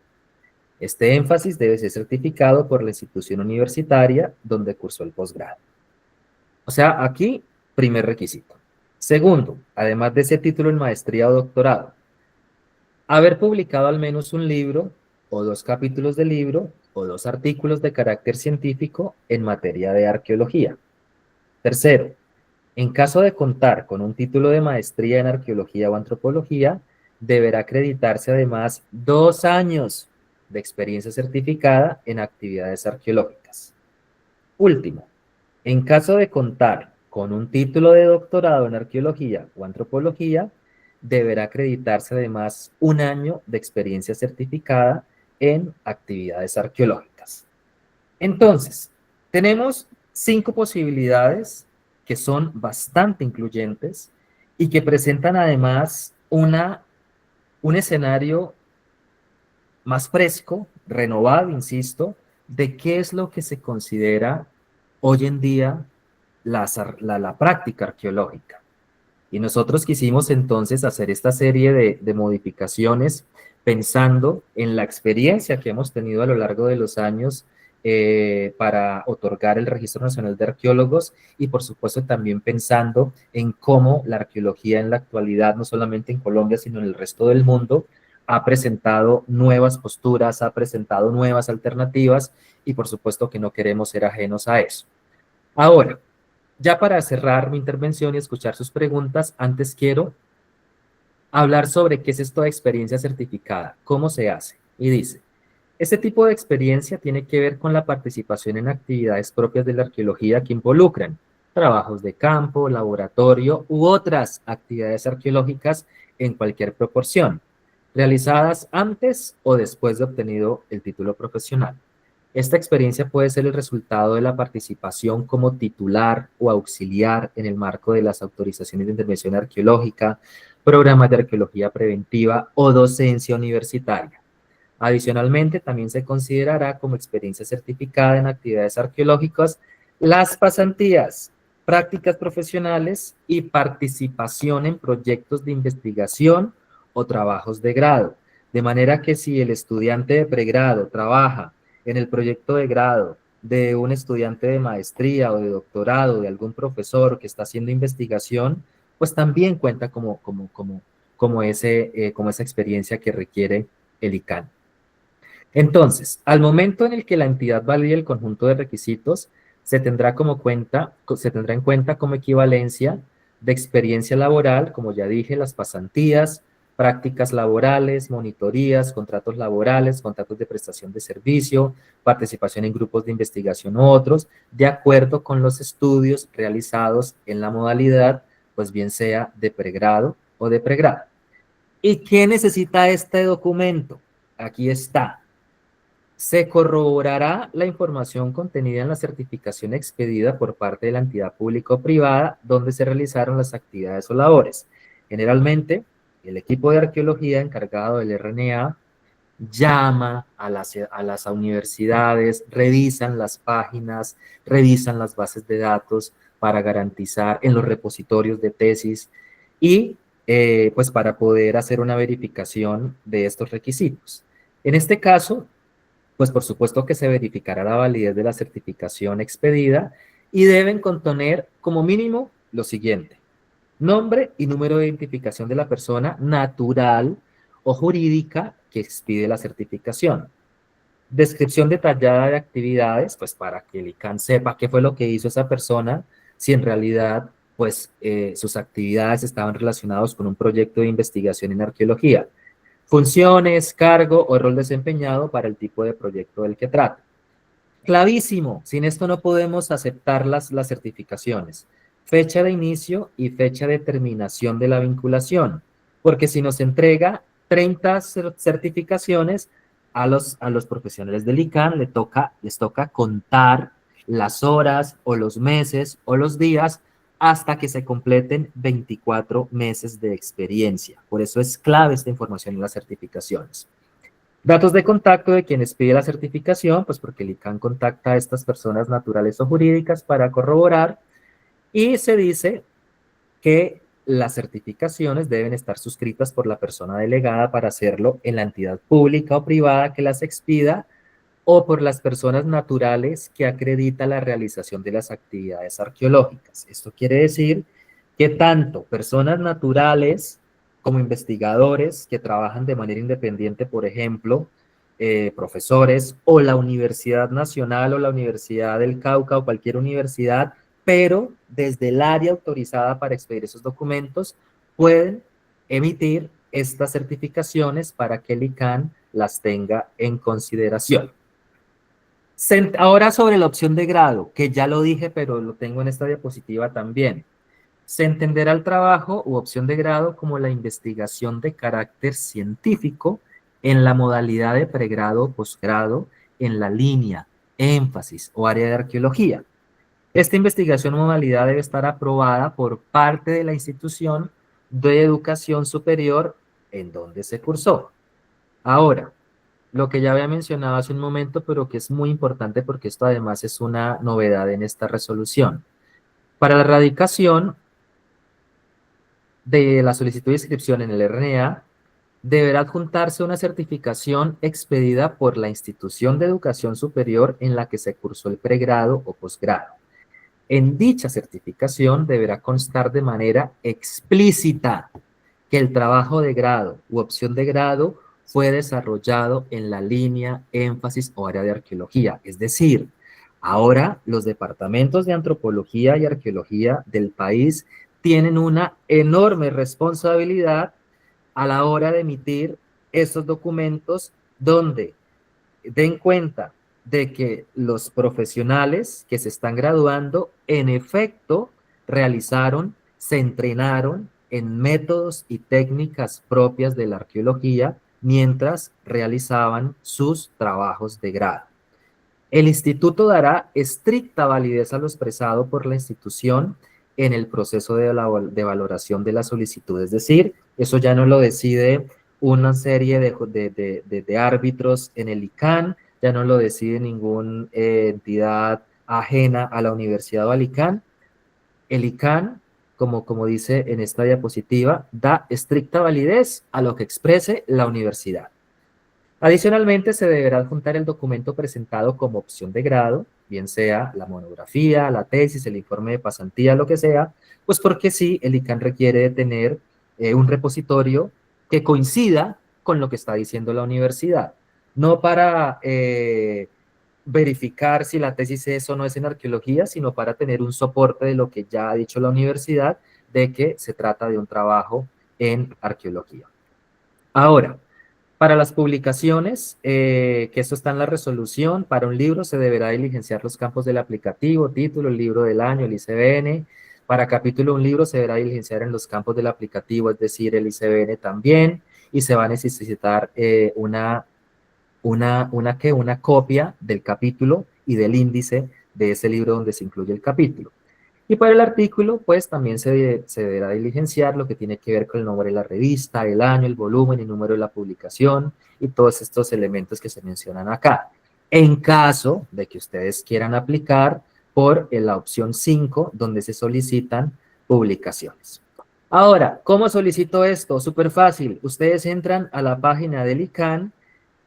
Este énfasis debe ser certificado por la institución universitaria donde cursó el posgrado. O sea, aquí, primer requisito. Segundo, además de ese título en maestría o doctorado, haber publicado al menos un libro o 2 capítulos de libro o 2 artículos de carácter científico en materia de arqueología. Tercero, en caso de contar con un título de maestría en arqueología o antropología, deberá acreditarse además 2 años de experiencia certificada en actividades arqueológicas. Último, en caso de contar con un título de doctorado en arqueología o antropología, deberá acreditarse además 1 año de experiencia certificada en actividades arqueológicas. Entonces, tenemos 5 posibilidades que son bastante incluyentes y que presentan además un escenario más fresco, renovado, insisto, de qué es lo que se considera hoy en día la práctica arqueológica. Y nosotros quisimos entonces hacer esta serie de modificaciones pensando en la experiencia que hemos tenido a lo largo de los años para otorgar el Registro Nacional de Arqueólogos y por supuesto también pensando en cómo la arqueología en la actualidad, no solamente en Colombia, sino en el resto del mundo, ha presentado nuevas posturas, ha presentado nuevas alternativas y por supuesto que no queremos ser ajenos a eso. Ahora, ya para cerrar mi intervención y escuchar sus preguntas, antes quiero hablar sobre qué es esto de experiencia certificada, cómo se hace. Y dice, este tipo de experiencia tiene que ver con la participación en actividades propias de la arqueología que involucran trabajos de campo, laboratorio u otras actividades arqueológicas en cualquier proporción, realizadas antes o después de obtenido el título profesional. Esta experiencia puede ser el resultado de la participación como titular o auxiliar en el marco de las autorizaciones de intervención arqueológica, programas de arqueología preventiva o docencia universitaria. Adicionalmente, también se considerará como experiencia certificada en actividades arqueológicas las pasantías, prácticas profesionales y participación en proyectos de investigación o trabajos de grado. De manera que si el estudiante de pregrado trabaja en el proyecto de grado de un estudiante de maestría o de doctorado, de algún profesor que está haciendo investigación, pues también cuenta como esa experiencia que requiere el ICANN. Entonces, al momento en el que la entidad valide el conjunto de requisitos, se tendrá en cuenta como equivalencia de experiencia laboral, como ya dije, las pasantías, prácticas laborales, monitorías, contratos laborales, contratos de prestación de servicio, participación en grupos de investigación u otros, de acuerdo con los estudios realizados en la modalidad, pues bien sea de pregrado o de pregrado. ¿Y quién necesita este documento? Aquí está. Se corroborará la información contenida en la certificación expedida por parte de la entidad pública o privada donde se realizaron las actividades o labores. Generalmente, el equipo de arqueología encargado del RNA llama a las universidades, revisan las páginas, revisan las bases de datos para garantizar en los repositorios de tesis y pues para poder hacer una verificación de estos requisitos. En este caso, pues por supuesto que se verificará la validez de la certificación expedida y deben contener como mínimo lo siguiente: nombre y número de identificación de la persona natural o jurídica que expide la certificación. Descripción detallada de actividades, pues para que el ICANN sepa qué fue lo que hizo esa persona, si en realidad pues sus actividades estaban relacionadas con un proyecto de investigación en arqueología. Funciones, cargo o rol desempeñado para el tipo de proyecto del que trata. Clavísimo, sin esto no podemos aceptar las certificaciones. Fecha de inicio y fecha de terminación de la vinculación, porque si nos entrega 30 certificaciones a los profesionales del ICANN les toca contar las horas o los meses o los días hasta que se completen 24 meses de experiencia. Por eso es clave esta información en las certificaciones. Datos de contacto de quienes pide la certificación, pues porque el ICANN contacta a estas personas naturales o jurídicas para corroborar, y se dice que las certificaciones deben estar suscritas por la persona delegada para hacerlo en la entidad pública o privada que las expida o por las personas naturales que acredita la realización de las actividades arqueológicas. Esto quiere decir que tanto personas naturales como investigadores que trabajan de manera independiente, por ejemplo, profesores o la Universidad Nacional o la Universidad del Cauca o cualquier universidad, pero desde el área autorizada para expedir esos documentos, pueden emitir estas certificaciones para que el ICANN las tenga en consideración. Ahora sobre la opción de grado, que ya lo dije, pero lo tengo en esta diapositiva también. Se entenderá el trabajo u opción de grado como la investigación de carácter científico en la modalidad de pregrado o posgrado en la línea, énfasis o área de arqueología. Esta investigación o modalidad debe estar aprobada por parte de la institución de educación superior en donde se cursó. Ahora, lo que ya había mencionado hace un momento, pero que es muy importante porque esto además es una novedad en esta resolución. Para la erradicación de la solicitud de inscripción en el RNA, deberá adjuntarse una certificación expedida por la institución de educación superior en la que se cursó el pregrado o posgrado. En dicha certificación deberá constar de manera explícita que el trabajo de grado u opción de grado fue desarrollado en la línea, énfasis o área de arqueología. Es decir, ahora los departamentos de antropología y arqueología del país tienen una enorme responsabilidad a la hora de emitir estos documentos donde den cuenta de que los profesionales que se están graduando en efecto realizaron, se entrenaron en métodos y técnicas propias de la arqueología mientras realizaban sus trabajos de grado. El instituto dará estricta validez a lo expresado por la institución en el proceso de valoración de la solicitud, es decir, eso ya no lo decide una serie de árbitros en el ICANN, ya no lo decide ninguna entidad ajena a la Universidad o al ICANN. El ICANN, como dice en esta diapositiva, da estricta validez a lo que exprese la universidad. Adicionalmente, se deberá adjuntar el documento presentado como opción de grado, bien sea la monografía, la tesis, el informe de pasantía, lo que sea, pues porque sí, el ICANN requiere de tener un repositorio que coincida con lo que está diciendo la universidad, no para verificar si la tesis es o no es en arqueología, sino para tener un soporte de lo que ya ha dicho la universidad, de que se trata de un trabajo en arqueología. Ahora, para las publicaciones, que esto está en la resolución, para un libro se deberá diligenciar los campos del aplicativo, título, el libro del año, el ICBN. Para capítulo un libro se deberá diligenciar en los campos del aplicativo, es decir, el ICBN también, y se va a necesitar una copia del capítulo y del índice de ese libro donde se incluye el capítulo. Y para el artículo, pues también se deberá diligenciar lo que tiene que ver con el nombre de la revista, el año, el volumen, el número de la publicación y todos estos elementos que se mencionan acá. En caso de que ustedes quieran aplicar por la opción 5, donde se solicitan publicaciones. Ahora, ¿cómo solicito esto? Súper fácil. Ustedes entran a la página del ICANN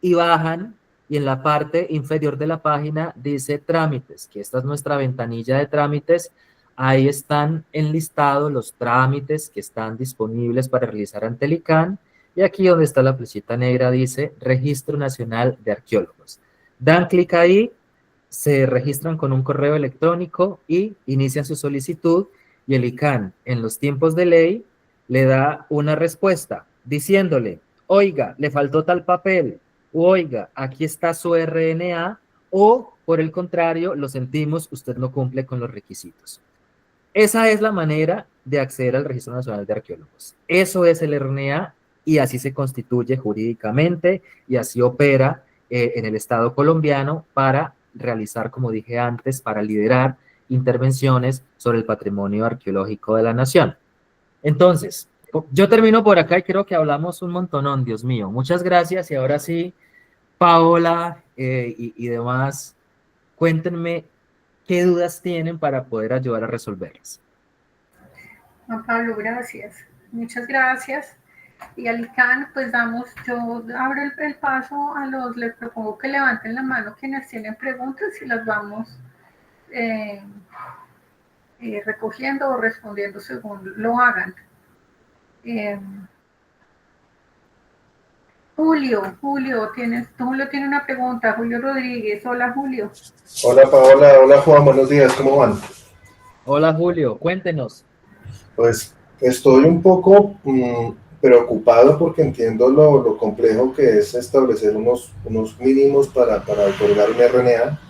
y bajan, y en la parte inferior de la página dice trámites, que esta es nuestra ventanilla de trámites. Ahí están enlistados los trámites que están disponibles para realizar ante el ICANN, y aquí donde está la flechita negra dice Registro Nacional de Arqueólogos. Dan clic ahí, se registran con un correo electrónico y inician su solicitud, y el ICANN en los tiempos de ley le da una respuesta diciéndole, oiga, le faltó tal papel, oiga, aquí está su RNA, o por el contrario, lo sentimos, usted no cumple con los requisitos. Esa es la manera de acceder al Registro Nacional de Arqueólogos. Eso es el RNA y así se constituye jurídicamente y así opera en el Estado colombiano para realizar, como dije antes, para liderar intervenciones sobre el patrimonio arqueológico de la nación. Entonces, yo termino por acá y creo que hablamos un montonón, Dios mío. Muchas gracias y ahora sí, Paola y demás, cuéntenme qué dudas tienen para poder ayudar a resolverlas. Juan Pablo, gracias. Muchas gracias. Y al ICANN, pues yo abro el paso les propongo que levanten la mano quienes tienen preguntas y las vamos recogiendo o respondiendo según lo hagan. Julio tiene una pregunta. Julio Rodríguez. Hola, Julio. Hola Paola, hola Juan, buenos días, ¿cómo van? Hola Julio, cuéntenos. Pues estoy un poco preocupado porque entiendo lo complejo que es establecer unos mínimos para otorgar un RNA.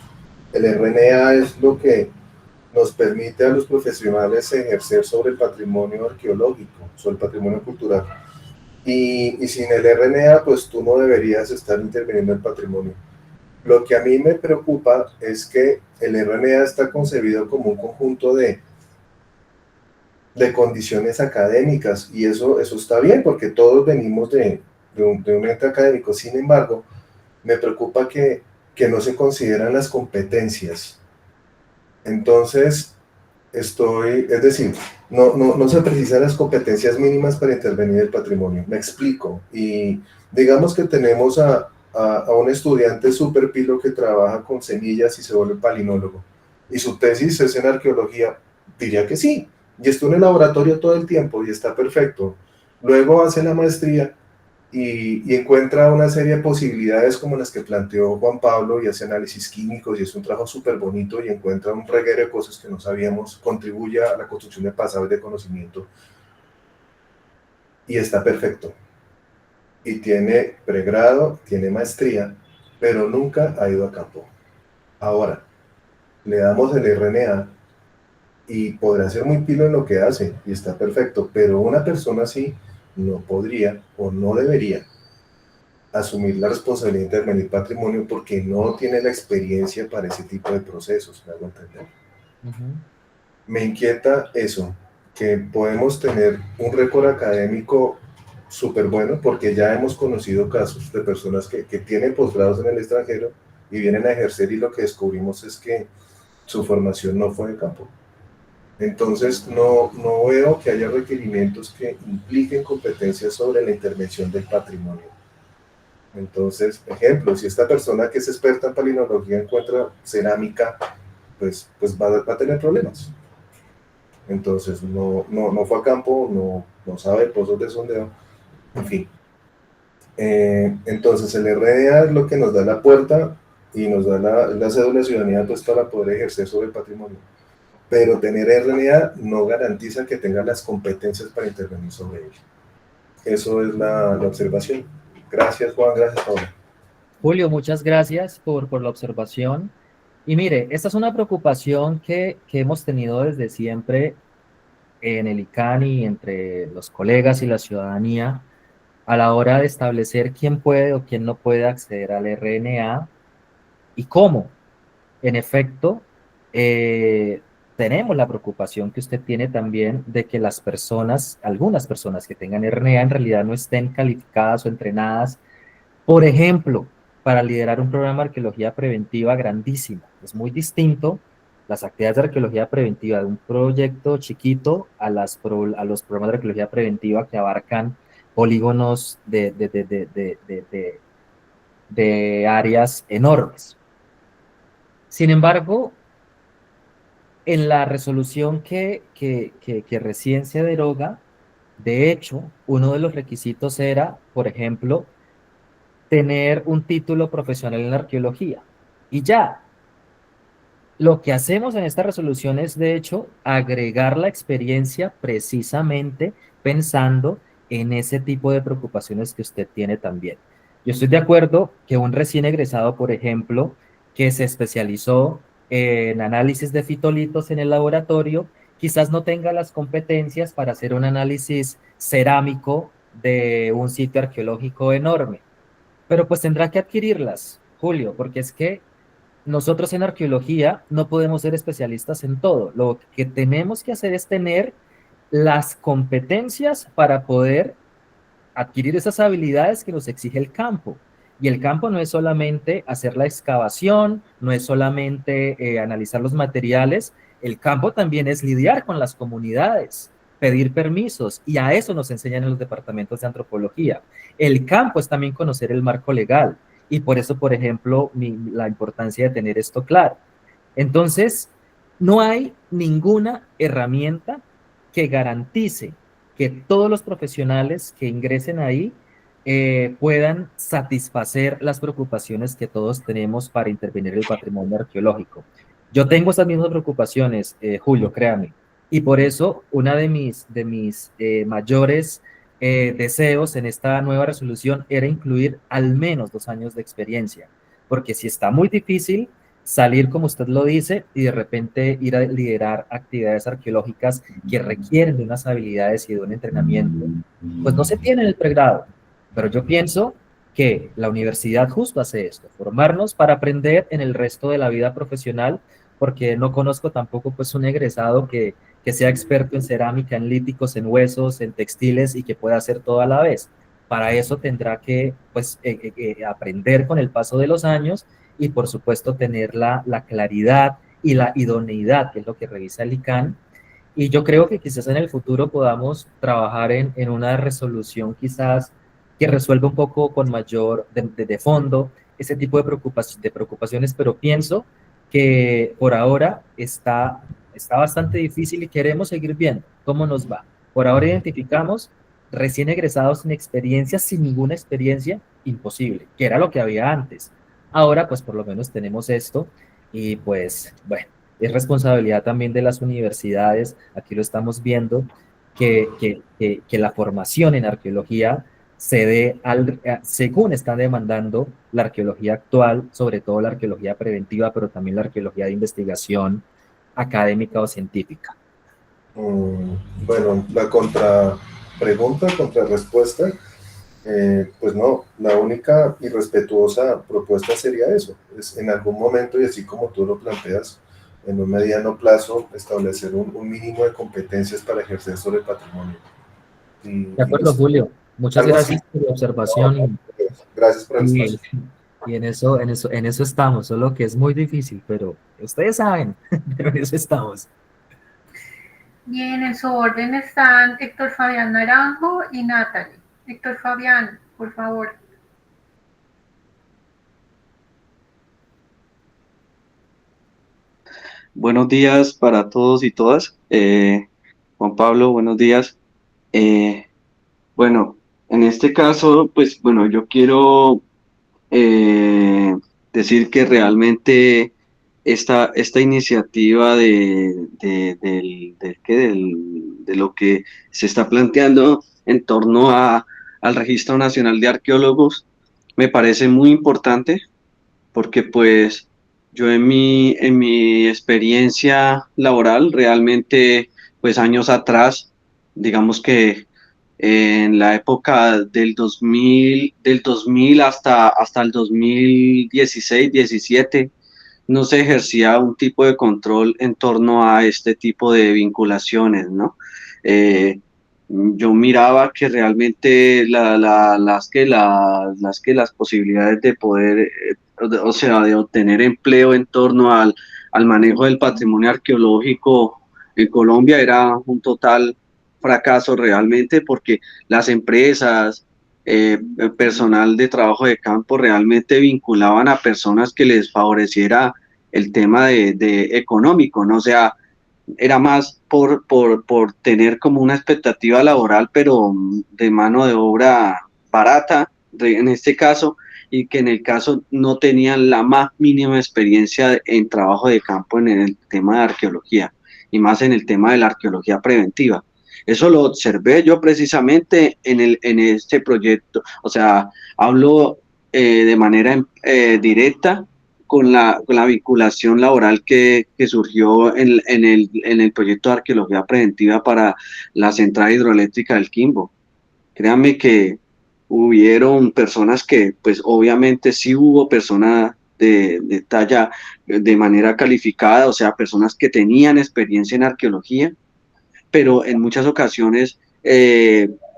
El RNA es lo que nos permite a los profesionales ejercer sobre el patrimonio arqueológico, sobre el patrimonio cultural. Y sin el RNA, pues tú no deberías estar interviniendo en el patrimonio. Lo que a mí me preocupa es que el RNA está concebido como un conjunto de condiciones académicas, y eso está bien porque todos venimos de un ente académico. Sin embargo, me preocupa que no se consideran las competencias. Entonces, es decir, no se precisan las competencias mínimas para intervenir el patrimonio. Me explico. Y digamos que tenemos a un estudiante super pilo que trabaja con semillas y se vuelve palinólogo. Y su tesis es en arqueología. Diría que sí. Y estuvo en el laboratorio todo el tiempo y está perfecto. Luego hace la maestría y encuentra una serie de posibilidades como las que planteó Juan Pablo y hace análisis químicos y es un trabajo súper bonito y encuentra un reguero de cosas que no sabíamos, contribuye a la construcción de pasajes de conocimiento y está perfecto. Y tiene pregrado, tiene maestría, pero nunca ha ido a campo. Ahora, le damos el RNA y podrá ser muy pilo en lo que hace y está perfecto, pero una persona así no podría o no debería asumir la responsabilidad de intervenir patrimonio porque no tiene la experiencia para ese tipo de procesos, me hago entender. Me inquieta eso, que podemos tener un récord académico súper bueno porque ya hemos conocido casos de personas que tienen posgrados en el extranjero y vienen a ejercer y lo que descubrimos es que su formación no fue de campo. Entonces no veo que haya requerimientos que impliquen competencias sobre la intervención del patrimonio. Entonces, ejemplo, si esta persona que es experta en palinología encuentra cerámica, pues va a tener problemas. Entonces, no fue a campo, no sabe pozos de sondeo, en fin. Entonces, el RNA es lo que nos da la puerta y nos da la cédula de ciudadanía pues, para poder ejercer sobre el patrimonio. Pero tener RNA no garantiza que tenga las competencias para intervenir sobre él. Eso es la observación. Gracias, Juan. Gracias, Paula. Julio, muchas gracias por la observación. Y mire, esta es una preocupación que hemos tenido desde siempre en el ICANI, entre los colegas y la ciudadanía, a la hora de establecer quién puede o quién no puede acceder al RNA y cómo. En efecto, tenemos la preocupación que usted tiene también de que las personas, algunas personas que tengan RNA en realidad no estén calificadas o entrenadas, por ejemplo, para liderar un programa de arqueología preventiva grandísimo. Es muy distinto las actividades de arqueología preventiva de un proyecto chiquito a los programas de arqueología preventiva que abarcan polígonos de áreas enormes. Sin embargo, en la resolución que recién se deroga, de hecho, uno de los requisitos era, por ejemplo, tener un título profesional en la arqueología. Y ya, lo que hacemos en esta resolución es, de hecho, agregar la experiencia precisamente pensando en ese tipo de preocupaciones que usted tiene también. Yo estoy de acuerdo que un recién egresado, por ejemplo, que se especializó en análisis de fitolitos en el laboratorio, quizás no tenga las competencias para hacer un análisis cerámico de un sitio arqueológico enorme. Pero pues tendrá que adquirirlas, Julio, porque es que nosotros en arqueología no podemos ser especialistas en todo. Lo que tenemos que hacer es tener las competencias para poder adquirir esas habilidades que nos exige el campo. Y el campo no es solamente hacer la excavación, no es solamente analizar los materiales, el campo también es lidiar con las comunidades, pedir permisos, y a eso nos enseñan en los departamentos de antropología. El campo es también conocer el marco legal, y por eso, por ejemplo, la importancia de tener esto claro. Entonces, no hay ninguna herramienta que garantice que todos los profesionales que ingresen ahí puedan satisfacer las preocupaciones que todos tenemos para intervenir el patrimonio arqueológico. Yo tengo esas mismas preocupaciones, Julio, créame, y por eso una de mis mayores deseos en esta nueva resolución era incluir al menos 2 años de experiencia, porque si está muy difícil salir, como usted lo dice, y de repente ir a liderar actividades arqueológicas que requieren de unas habilidades y de un entrenamiento, pues no se tiene en el pregrado. Pero yo pienso que la universidad justo hace esto, formarnos para aprender en el resto de la vida profesional, porque no conozco tampoco pues un egresado que sea experto en cerámica, en líticos, en huesos, en textiles y que pueda hacer todo a la vez. Para eso tendrá que pues, aprender con el paso de los años y por supuesto tener la claridad y la idoneidad, que es lo que revisa el ICANN. Y yo creo que quizás en el futuro podamos trabajar en una resolución quizás que resuelva un poco con mayor de fondo ese tipo de preocupaciones, pero pienso que por ahora está bastante difícil y queremos seguir viendo cómo nos va. Por ahora identificamos recién egresados sin experiencia, sin ninguna experiencia, imposible, que era lo que había antes. Ahora pues por lo menos tenemos esto y pues bueno, es responsabilidad también de las universidades, aquí lo estamos viendo, que la formación en arqueología se dé según está demandando la arqueología actual, sobre todo la arqueología preventiva, pero también la arqueología de investigación académica o científica. Bueno, la contrarrespuesta, pues no, la única irrespetuosa propuesta sería eso, es en algún momento, y así como tú lo planteas, en un mediano plazo, establecer un mínimo de competencias para ejercer sobre el patrimonio. De acuerdo, Listo. Julio. Muchas Algo así. gracias por la observación. Gracias por el espacio. Y en eso estamos, solo que es muy difícil, pero ustedes saben, pero en eso estamos. Bien, en su orden están Héctor Fabián Naranjo y Natalie. Héctor Fabián, por favor. Buenos días para todos y todas. Juan Pablo, buenos días. Bueno, en este caso, pues bueno, yo quiero decir que realmente esta iniciativa de lo que se está planteando en torno al Registro Nacional de Arqueólogos me parece muy importante porque pues yo en mi experiencia laboral realmente pues años atrás, digamos que en la época del 2000 hasta el 2016, 17, no se ejercía un tipo de control en torno a este tipo de vinculaciones, ¿no? Yo miraba que realmente las posibilidades de poder, o sea, de obtener empleo en torno al manejo del patrimonio arqueológico en Colombia era un total fracaso realmente porque las empresas, personal de trabajo de campo realmente vinculaban a personas que les favoreciera el tema de económico, ¿no? O sea, era más por tener como una expectativa laboral, pero de mano de obra barata, en este caso, y que en el caso no tenían la más mínima experiencia en trabajo de campo en el tema de arqueología, y más en el tema de la arqueología preventiva. Eso lo observé yo precisamente en este proyecto, o sea, hablo de manera directa con la vinculación laboral que surgió en el proyecto de arqueología preventiva para la central hidroeléctrica del Quimbo. Créanme que hubieron personas que, pues obviamente sí hubo personas de talla de manera calificada, o sea, personas que tenían experiencia en arqueología, pero en muchas ocasiones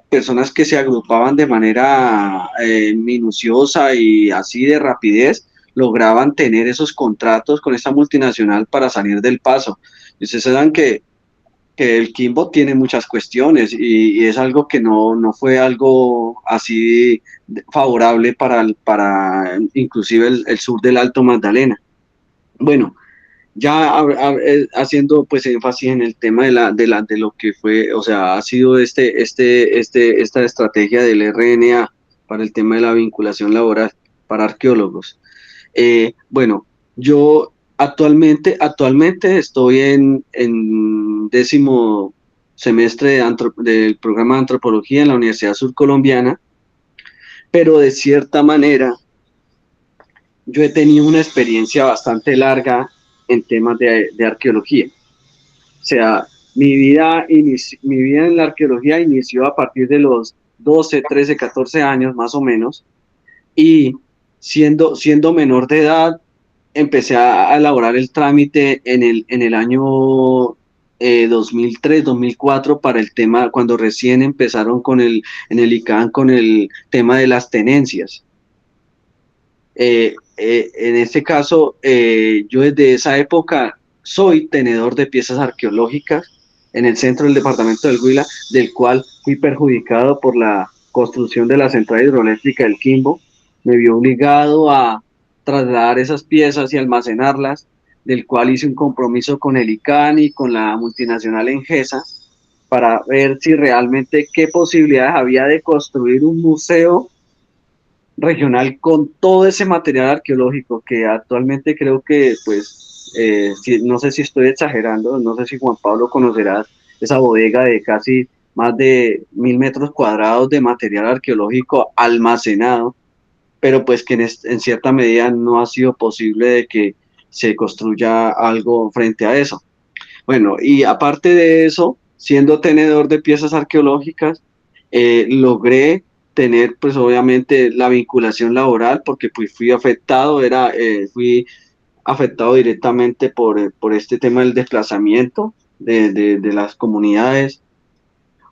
personas que se agrupaban de manera minuciosa y así de rapidez, lograban tener esos contratos con esta multinacional para salir del paso. Y ustedes saben que el Quimbo tiene muchas cuestiones y es algo que no fue algo así favorable para inclusive el sur del Alto Magdalena. Bueno, ya haciendo pues énfasis en el tema de lo que fue, o sea, ha sido esta estrategia del RNA para el tema de la vinculación laboral para arqueólogos. Bueno, yo actualmente estoy en 10º semestre del programa de antropología en la Universidad Surcolombiana, pero de cierta manera yo he tenido una experiencia bastante larga en temas de arqueología. O sea, mi vida en la arqueología inició a partir de los 12, 13, 14 años más o menos, y siendo menor de edad, empecé a elaborar el trámite en el año 2003, 2004 para el tema, cuando recién empezaron en el ICANN con el tema de las tenencias. En este caso, yo desde esa época soy tenedor de piezas arqueológicas en el centro del departamento del Huila, del cual fui perjudicado por la construcción de la central hidroeléctrica del Quimbo. Me vio obligado a trasladar esas piezas y almacenarlas, del cual hice un compromiso con el ICANN y con la multinacional Engesa para ver si realmente qué posibilidades había de construir un museo regional con todo ese material arqueológico que actualmente creo que, pues, no sé si estoy exagerando, no sé si Juan Pablo conocerá esa bodega de casi más de 1000 metros cuadrados de material arqueológico almacenado, pero pues que en cierta medida no ha sido posible de que se construya algo frente a eso. Bueno, y aparte de eso, siendo tenedor de piezas arqueológicas, logré tener pues obviamente la vinculación laboral porque pues fui afectado directamente por este tema del desplazamiento de las comunidades.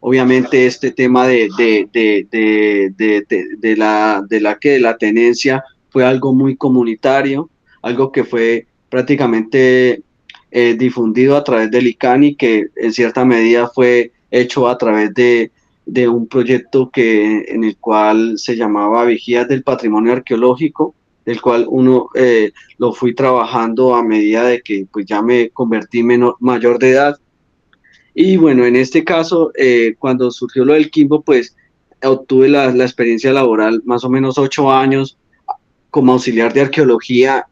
Obviamente este tema de la tenencia fue algo muy comunitario, algo que fue prácticamente difundido a través del ICANN y que en cierta medida fue hecho a través de un proyecto en el cual se llamaba Vigías del Patrimonio Arqueológico, del cual lo fui trabajando a medida de que pues ya me convertí mayor de edad. Y bueno, en este caso, cuando surgió lo del Quimbo, pues obtuve la experiencia laboral más o menos 8 años como auxiliar de arqueología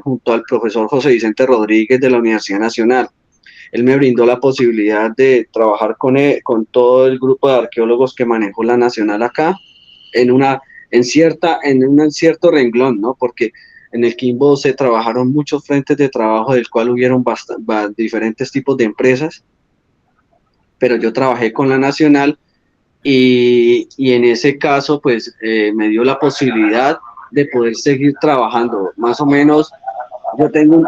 junto al profesor José Vicente Rodríguez de la Universidad Nacional. Él me brindó la posibilidad de trabajar con todo el grupo de arqueólogos que manejó la Nacional acá, en un cierto renglón, ¿no? Porque en el Quimbo se trabajaron muchos frentes de trabajo, del cual hubieron diferentes tipos de empresas, pero yo trabajé con la Nacional y en ese caso, pues me dio la posibilidad de poder seguir trabajando. Más o menos, yo tengo,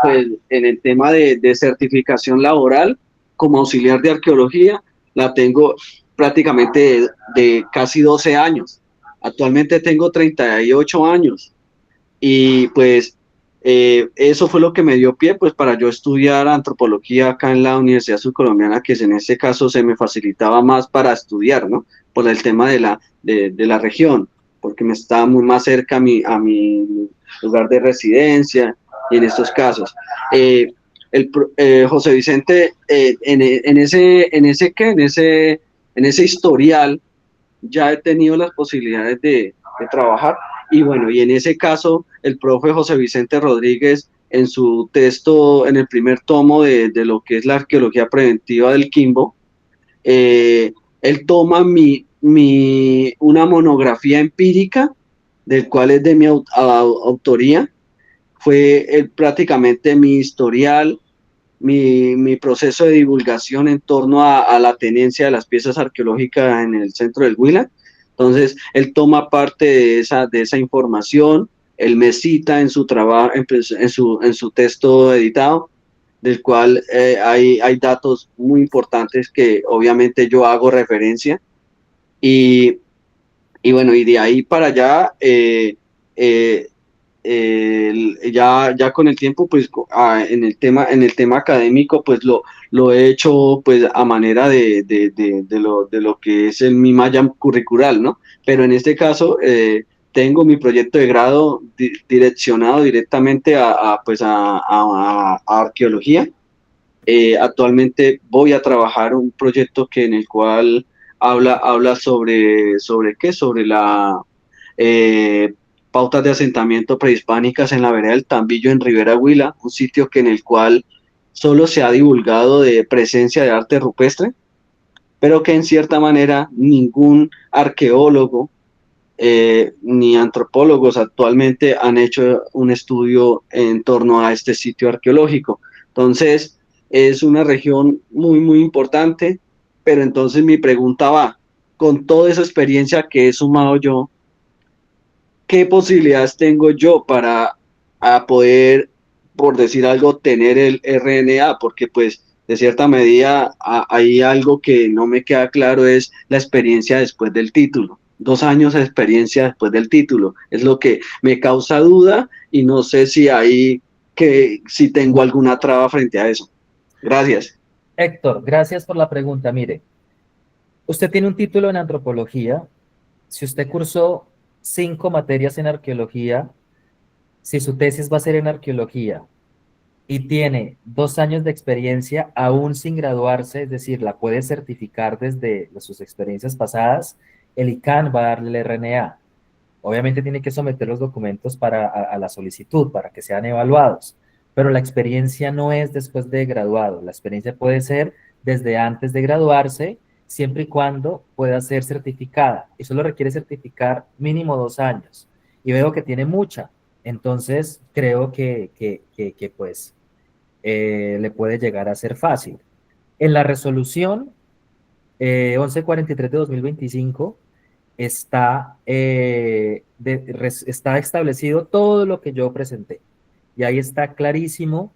pues en el tema de certificación laboral como auxiliar de arqueología, la tengo prácticamente de casi 12 años. Actualmente tengo 38 años y pues eso fue lo que me dio pie pues para yo estudiar antropología acá en la Universidad Subcolombiana, que en este caso se me facilitaba más para estudiar, ¿no? Por el tema de la región, porque me estaba muy más cerca a mi lugar de residencia y en estos casos. José Vicente, en ese historial ya he tenido las posibilidades de trabajar. Y bueno, y en ese caso, el profe José Vicente Rodríguez, en su texto, en el primer tomo de lo que es la arqueología preventiva del Quimbo, él toma una monografía empírica, del cual es de mi autoría, fue prácticamente mi historial, mi proceso de divulgación en torno a la tenencia de las piezas arqueológicas en el centro del Huila. Entonces, él toma parte de esa información, él me cita en su trabajo, en su texto editado, del cual hay datos muy importantes que obviamente yo hago referencia. Y bueno, y de ahí para allá, ya con el tiempo, pues en el tema académico, pues lo he hecho pues a manera de lo que es mi malla curricular, ¿no? Pero en este caso tengo mi proyecto de grado direccionado directamente a arqueología. Actualmente voy a trabajar un proyecto en el cual habla sobre la pautas de asentamiento prehispánicas en la vereda del Tambillo en Rivera Huila, un sitio en el cual solo se ha divulgado de presencia de arte rupestre, pero que en cierta manera ningún arqueólogo ni antropólogos actualmente han hecho un estudio en torno a este sitio arqueológico. Entonces, es una región muy, muy importante, pero entonces mi pregunta va, con toda esa experiencia que he sumado yo, ¿qué posibilidades tengo yo para poder por decir algo, tener el RNA, porque pues de cierta medida hay algo que no me queda claro, es la experiencia después del título. 2 años de experiencia después del título, es lo que me causa duda y no sé si tengo alguna traba frente a eso. Gracias. Héctor, gracias por la pregunta. Mire, usted tiene un título en antropología. Si usted cursó 5 materias en arqueología, si su tesis va a ser en arqueología y tiene 2 años de experiencia, aún sin graduarse, es decir, la puede certificar desde sus experiencias pasadas, el ICANN va a darle el RNA. Obviamente tiene que someter los documentos a la solicitud para que sean evaluados, pero la experiencia no es después de graduado, la experiencia puede ser desde antes de graduarse, siempre y cuando pueda ser certificada. Y solo requiere certificar mínimo 2 años. Y veo que tiene mucha, entonces creo que pues le puede llegar a ser fácil. En la resolución 1143 de 2025 está, está establecido todo lo que yo presenté. Y ahí está clarísimo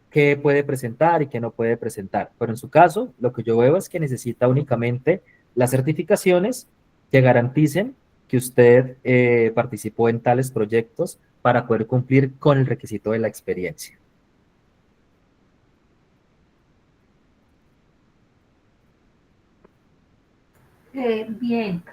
qué puede presentar y qué no puede presentar. Pero en su caso, lo que yo veo es que necesita únicamente las certificaciones que garanticen que usted participó en tales proyectos para poder cumplir con el requisito de la experiencia. Bien,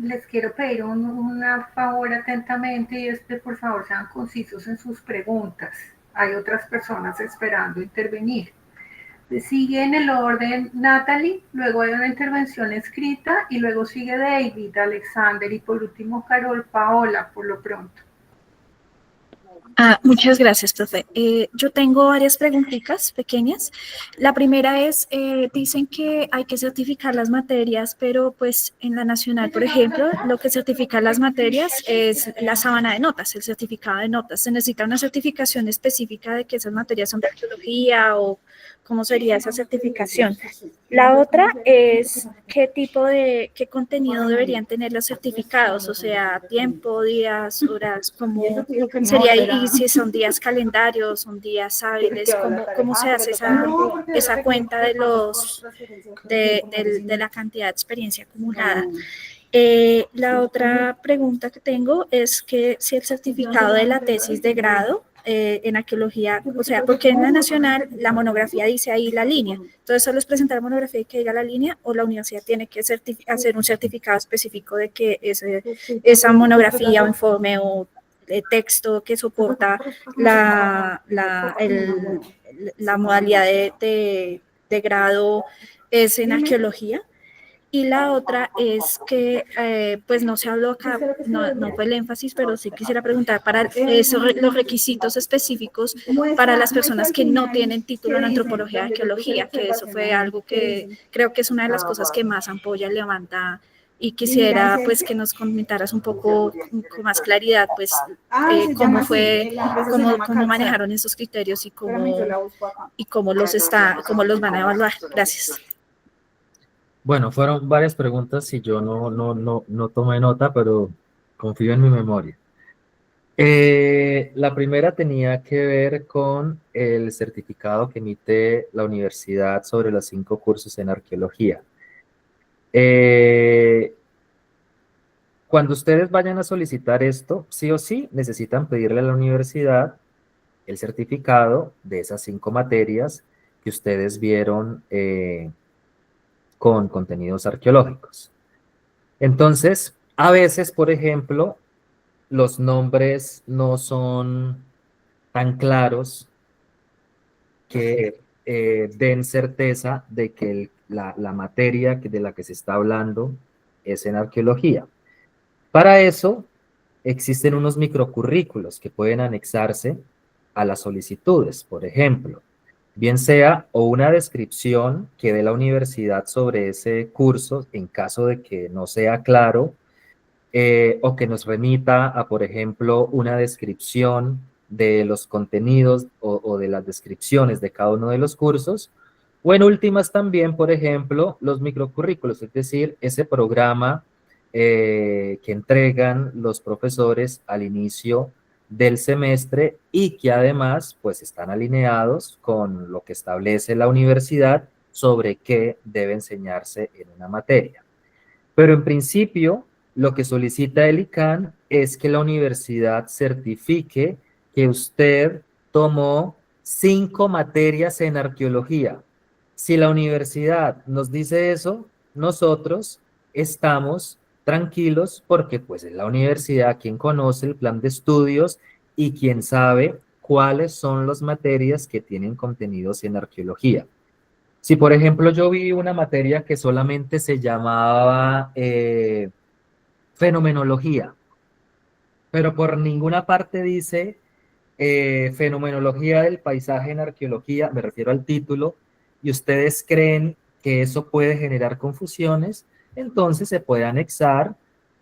les quiero pedir un favor atentamente y es que por favor sean concisos en sus preguntas. Hay otras personas esperando intervenir. Sigue en el orden Natalie, luego hay una intervención escrita y luego sigue David, Alexander y por último Carol, Paola, por lo pronto. Muchas gracias, profe. Yo tengo varias preguntitas pequeñas. La primera es, dicen que hay que certificar las materias, pero pues en la nacional, por ejemplo, lo que certifica las materias es la sábana de notas, el certificado de notas. ¿Se necesita una certificación específica de que esas materias son de arqueología o cómo sería esa certificación? La otra es qué contenido deberían tener los certificados, o sea, tiempo, días, horas, cómo sería, y si son días calendarios, son días hábiles, cómo se hace esa cuenta de la cantidad de experiencia acumulada. La otra pregunta que tengo es que si el certificado de la tesis de grado en arqueología, o sea, porque en la nacional la monografía dice ahí la línea, entonces solo es presentar monografía y que diga la línea, o la universidad tiene que hacer un certificado específico de que esa monografía o informe o texto que soporta la modalidad de grado es en arqueología. Y la otra es que, pues no se habló acá, no fue el énfasis, pero sí quisiera preguntar para los requisitos específicos para las personas que no tienen título en antropología y arqueología, que eso fue algo que creo que es una de las cosas que más ampolla levanta, y quisiera pues que nos comentaras un poco con más claridad pues cómo manejaron esos criterios y cómo los van a evaluar. Gracias. Bueno, fueron varias preguntas y yo no tomé nota, pero confío en mi memoria. La primera tenía que ver con el certificado que emite la universidad sobre los 5 cursos en arqueología. Cuando ustedes vayan a solicitar esto, sí o sí necesitan pedirle a la universidad el certificado de esas 5 materias que ustedes vieron con contenidos arqueológicos. Entonces, a veces, por ejemplo, los nombres no son tan claros que den certeza de que la materia de la que se está hablando es en arqueología. Para eso, existen unos microcurrículos que pueden anexarse a las solicitudes, por ejemplo, bien sea o una descripción que dé la universidad sobre ese curso en caso de que no sea claro, o que nos remita a, por ejemplo, una descripción de los contenidos o de las descripciones de cada uno de los cursos, o en últimas también, por ejemplo, los microcurrículos, es decir, ese programa que entregan los profesores al inicio del semestre y que además pues están alineados con lo que establece la universidad sobre qué debe enseñarse en una materia. Pero en principio, lo que solicita el ICANN es que la universidad certifique que usted tomó 5 materias en arqueología. Si la universidad nos dice eso, nosotros estamos tranquilos porque pues es la universidad quien conoce el plan de estudios y quien sabe cuáles son las materias que tienen contenidos en arqueología. Si, por ejemplo, yo vi una materia que solamente se llamaba fenomenología, pero por ninguna parte dice fenomenología del paisaje en arqueología, me refiero al título, y ustedes creen que eso puede generar confusiones, entonces se puede anexar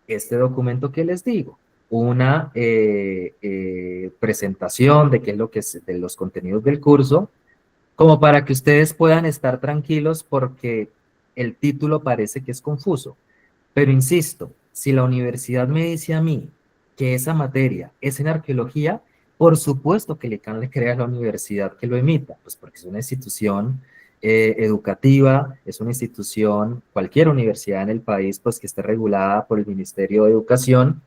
este documento que les digo, una presentación de qué es lo que es, de los contenidos del curso, como para que ustedes puedan estar tranquilos porque el título parece que es confuso. Pero insisto, si la universidad me dice a mí que esa materia es en arqueología, por supuesto que el ICANN le crea a la universidad que lo emita, pues porque es una institución educativa, es una institución, cualquier universidad en el país, pues que esté regulada por el Ministerio de Educación,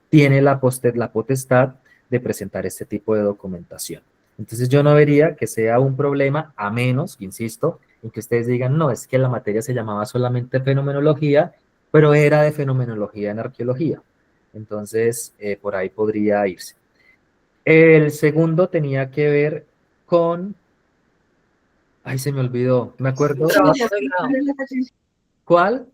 tiene la potestad de presentar este tipo de documentación. Entonces yo no vería que sea un problema, a menos, insisto, en que ustedes digan, no, es que la materia se llamaba solamente fenomenología, pero era de fenomenología en arqueología. Entonces, por ahí podría irse. El segundo tenía que ver con... Ay, se me olvidó. Me acuerdo. ¿Cuál?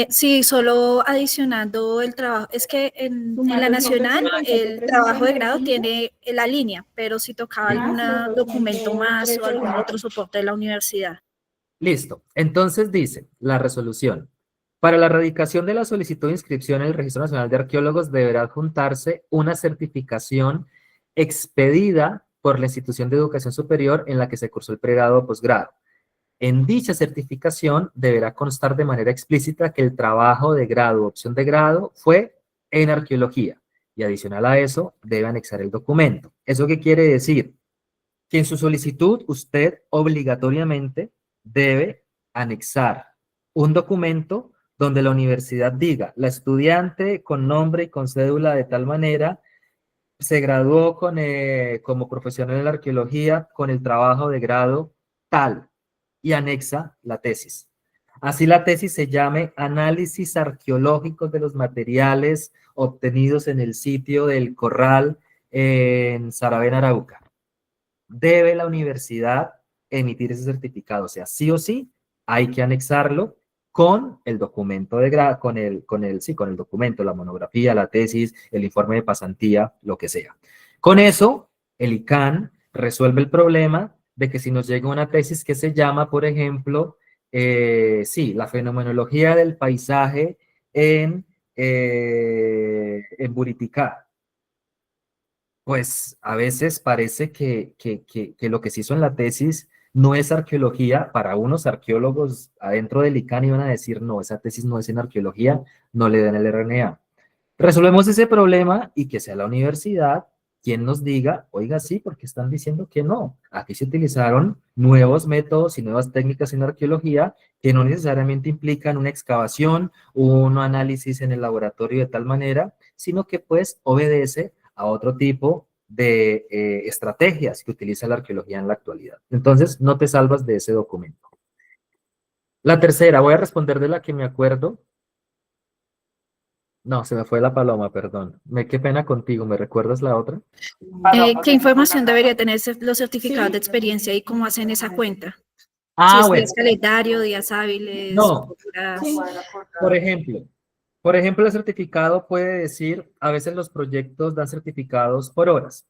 Sí, solo adicionando el trabajo, es que en la nacional el trabajo de grado tiene la línea, pero si tocaba algún documento más o algún otro soporte de la universidad. Listo. Entonces dice la resolución. Para la erradicación de la solicitud de inscripción en el Registro Nacional de Arqueólogos deberá adjuntarse una certificación expedida por la institución de educación superior en la que se cursó el pregrado o posgrado. En dicha certificación deberá constar de manera explícita que el trabajo de grado o opción de grado fue en arqueología y adicional a eso debe anexar el documento. ¿Eso qué quiere decir? Que en su solicitud usted obligatoriamente debe anexar un documento donde la universidad diga, la estudiante con nombre y con cédula de tal manera se graduó como profesional en la arqueología con el trabajo de grado tal y anexa la tesis. Así la tesis se llame Análisis arqueológicos de los materiales obtenidos en el sitio del Corral en Saravena, Arauca. Debe la universidad emitir ese certificado, o sea, sí o sí hay que anexarlo con el documento de grado, con el documento, la monografía, la tesis, el informe de pasantía, lo que sea. Con eso, el ICANN resuelve el problema de que si nos llega una tesis que se llama, por ejemplo, la fenomenología del paisaje en Buriticá, pues a veces parece que lo que se hizo en la tesis no es arqueología. Para unos arqueólogos adentro del ICANN iban a decir, no, esa tesis no es en arqueología, no le den el RNA. Resolvemos ese problema y que sea la universidad quien nos diga, oiga, sí, porque están diciendo que no. Aquí se utilizaron nuevos métodos y nuevas técnicas en arqueología que no necesariamente implican una excavación, un análisis en el laboratorio de tal manera, sino que pues obedece a otro tipo de estrategias que utiliza la arqueología en la actualidad. Entonces, no te salvas de ese documento. La tercera, voy a responder de la que me acuerdo. No, se me fue la paloma, perdón. Qué pena contigo, ¿me recuerdas la otra? ¿Qué información debería tener los certificados de experiencia y cómo hacen esa cuenta? Ah, si es bueno. días calendario, días hábiles. No, por ejemplo, el certificado puede decir, a veces los proyectos dan certificados por horas.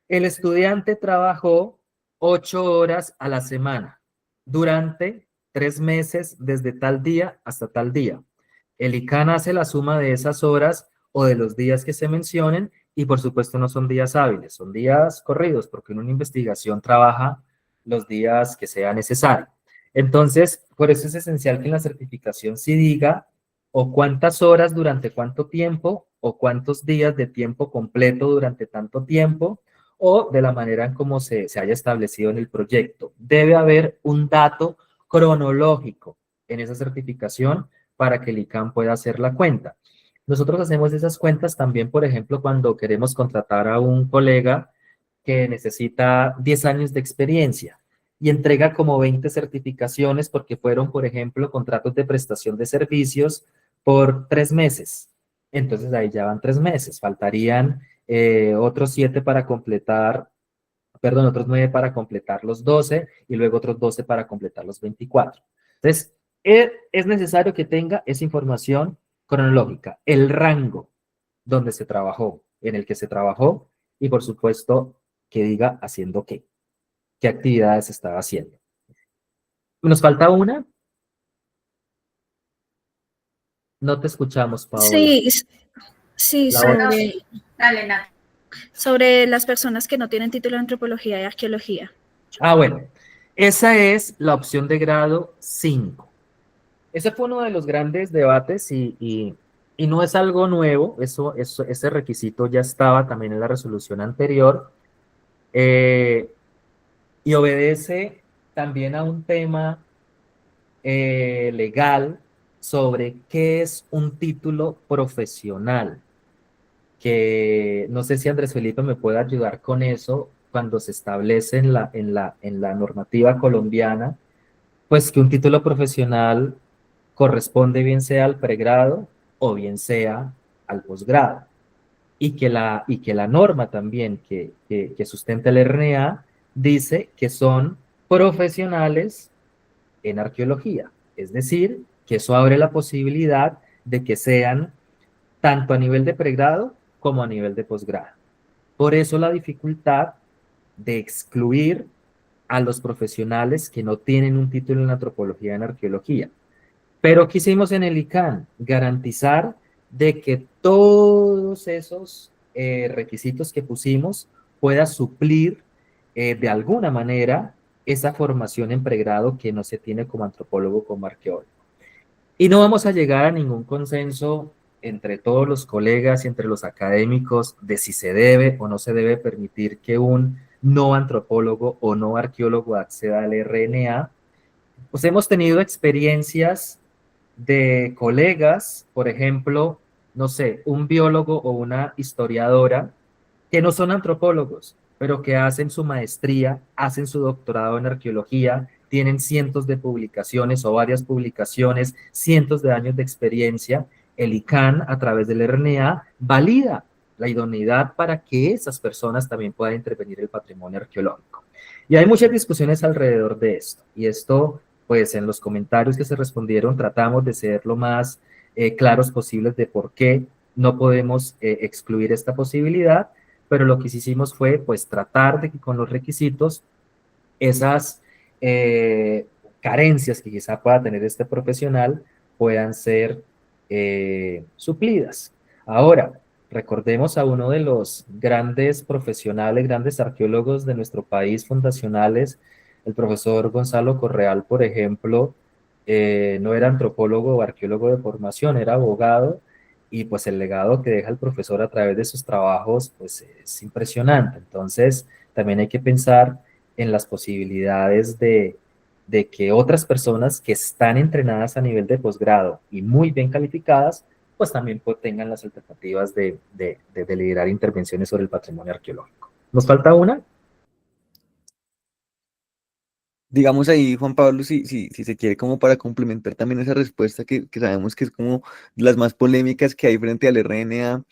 El estudiante trabajó 8 horas a la semana durante 3 meses desde tal día hasta tal día. El ICANN hace la suma de esas horas o de los días que se mencionen y por supuesto no son días hábiles, son días corridos porque en una investigación trabaja los días que sea necesario. Entonces, por eso es esencial que en la certificación sí diga o cuántas horas durante cuánto tiempo o cuántos días de tiempo completo durante tanto tiempo, o de la manera en cómo se haya establecido en el proyecto. Debe haber un dato cronológico en esa certificación para que el ICANN pueda hacer la cuenta. Nosotros hacemos esas cuentas también, por ejemplo, cuando queremos contratar a un colega que necesita 10 años de experiencia y entrega como 20 certificaciones porque fueron, por ejemplo, contratos de prestación de servicios por 3 meses. Entonces ahí ya van 3 meses. Faltarían otros 7 para completar, perdón, otros 9 para completar los 12 y luego otros 12 para completar los 24. Entonces, es necesario que tenga esa información cronológica, el rango donde se trabajó, en el que se trabajó y por supuesto que diga haciendo qué actividades estaba haciendo. ¿Nos falta una? No te escuchamos, Paola. Sí, sí, La otra. Dale, Nati. sobre las personas que no tienen título de antropología y arqueología. Bueno, esa es la opción de grado 5. Ese fue uno de los grandes debates y no es algo nuevo, ese requisito ya estaba también en la resolución anterior y obedece también a un tema legal sobre qué es un título profesional, que no sé si Andrés Felipe me puede ayudar con eso cuando se establece en la normativa colombiana, pues que un título profesional corresponde bien sea al pregrado o bien sea al posgrado. Y que la norma también que sustenta el RNA dice que son profesionales en arqueología. Es decir, que eso abre la posibilidad de que sean tanto a nivel de pregrado como a nivel de posgrado. Por eso la dificultad de excluir a los profesionales que no tienen un título en antropología y en arqueología. Pero quisimos en el ICANN garantizar de que todos esos requisitos que pusimos pueda suplir de alguna manera esa formación en pregrado que no se tiene como antropólogo, como arqueólogo. Y no vamos a llegar a ningún consenso entre todos los colegas y entre los académicos de si se debe o no se debe permitir que un no antropólogo o no arqueólogo acceda al RNA. Pues hemos tenido experiencias de colegas, por ejemplo, no sé, un biólogo o una historiadora que no son antropólogos, pero que hacen su maestría, hacen su doctorado en arqueología, tienen cientos de publicaciones o varias publicaciones, cientos de años de experiencia. El ICANN, a través del RNA, valida la idoneidad para que esas personas también puedan intervenir el patrimonio arqueológico. Y hay muchas discusiones alrededor de esto, y esto, pues en los comentarios que se respondieron, tratamos de ser lo más claros posibles de por qué no podemos excluir esta posibilidad, pero lo que hicimos fue pues tratar de que con los requisitos esas carencias que quizá pueda tener este profesional puedan ser suplidas. Ahora, recordemos a uno de los grandes profesionales, grandes arqueólogos de nuestro país, fundacionales, el profesor Gonzalo Correal, por ejemplo, no era antropólogo o arqueólogo de formación, era abogado, y pues el legado que deja el profesor a través de sus trabajos pues es impresionante. Entonces también hay que pensar en las posibilidades de que otras personas que están entrenadas a nivel de posgrado y muy bien calificadas pues también tengan las alternativas de liderar intervenciones sobre el patrimonio arqueológico. ¿Nos falta una? Digamos ahí, Juan Pablo, si se quiere como para complementar también esa respuesta que sabemos que es como de las más polémicas que hay frente al RNA,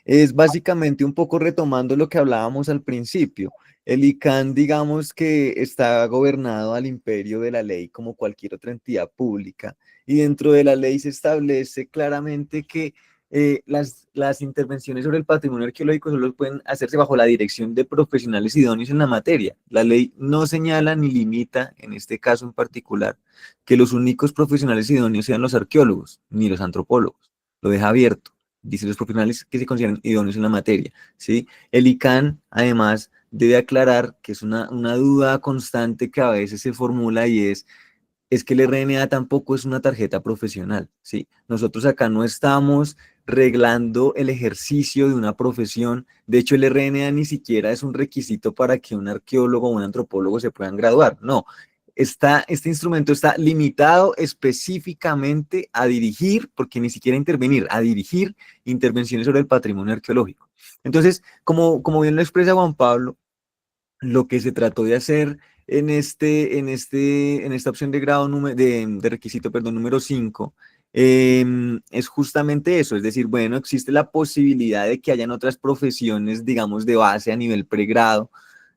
es básicamente un poco retomando lo que hablábamos al principio. El ICANN, digamos que está gobernado al imperio de la ley como cualquier otra entidad pública, y dentro de la ley se establece claramente que las intervenciones sobre el patrimonio arqueológico solo pueden hacerse bajo la dirección de profesionales idóneos en la materia. La ley no señala ni limita, en este caso en particular, que los únicos profesionales idóneos sean los arqueólogos, ni los antropólogos. Lo deja abierto. Dice los profesionales que se consideran idóneos en la materia, ¿sí? El ICANN, además, debe aclarar que es una duda constante que a veces se formula, y es que el RNA tampoco es una tarjeta profesional, ¿sí? Nosotros acá no estamos reglando el ejercicio de una profesión. De hecho, el RNA ni siquiera es un requisito para que un arqueólogo o un antropólogo se puedan graduar. No, este instrumento está limitado específicamente a dirigir, porque ni siquiera intervenir, a dirigir intervenciones sobre el patrimonio arqueológico. Entonces, como bien lo expresa Juan Pablo, lo que se trató de hacer en esta opción de grado de requisito, perdón, número 5, es justamente eso, es decir, bueno, existe la posibilidad de que hayan otras profesiones, digamos, de base a nivel pregrado,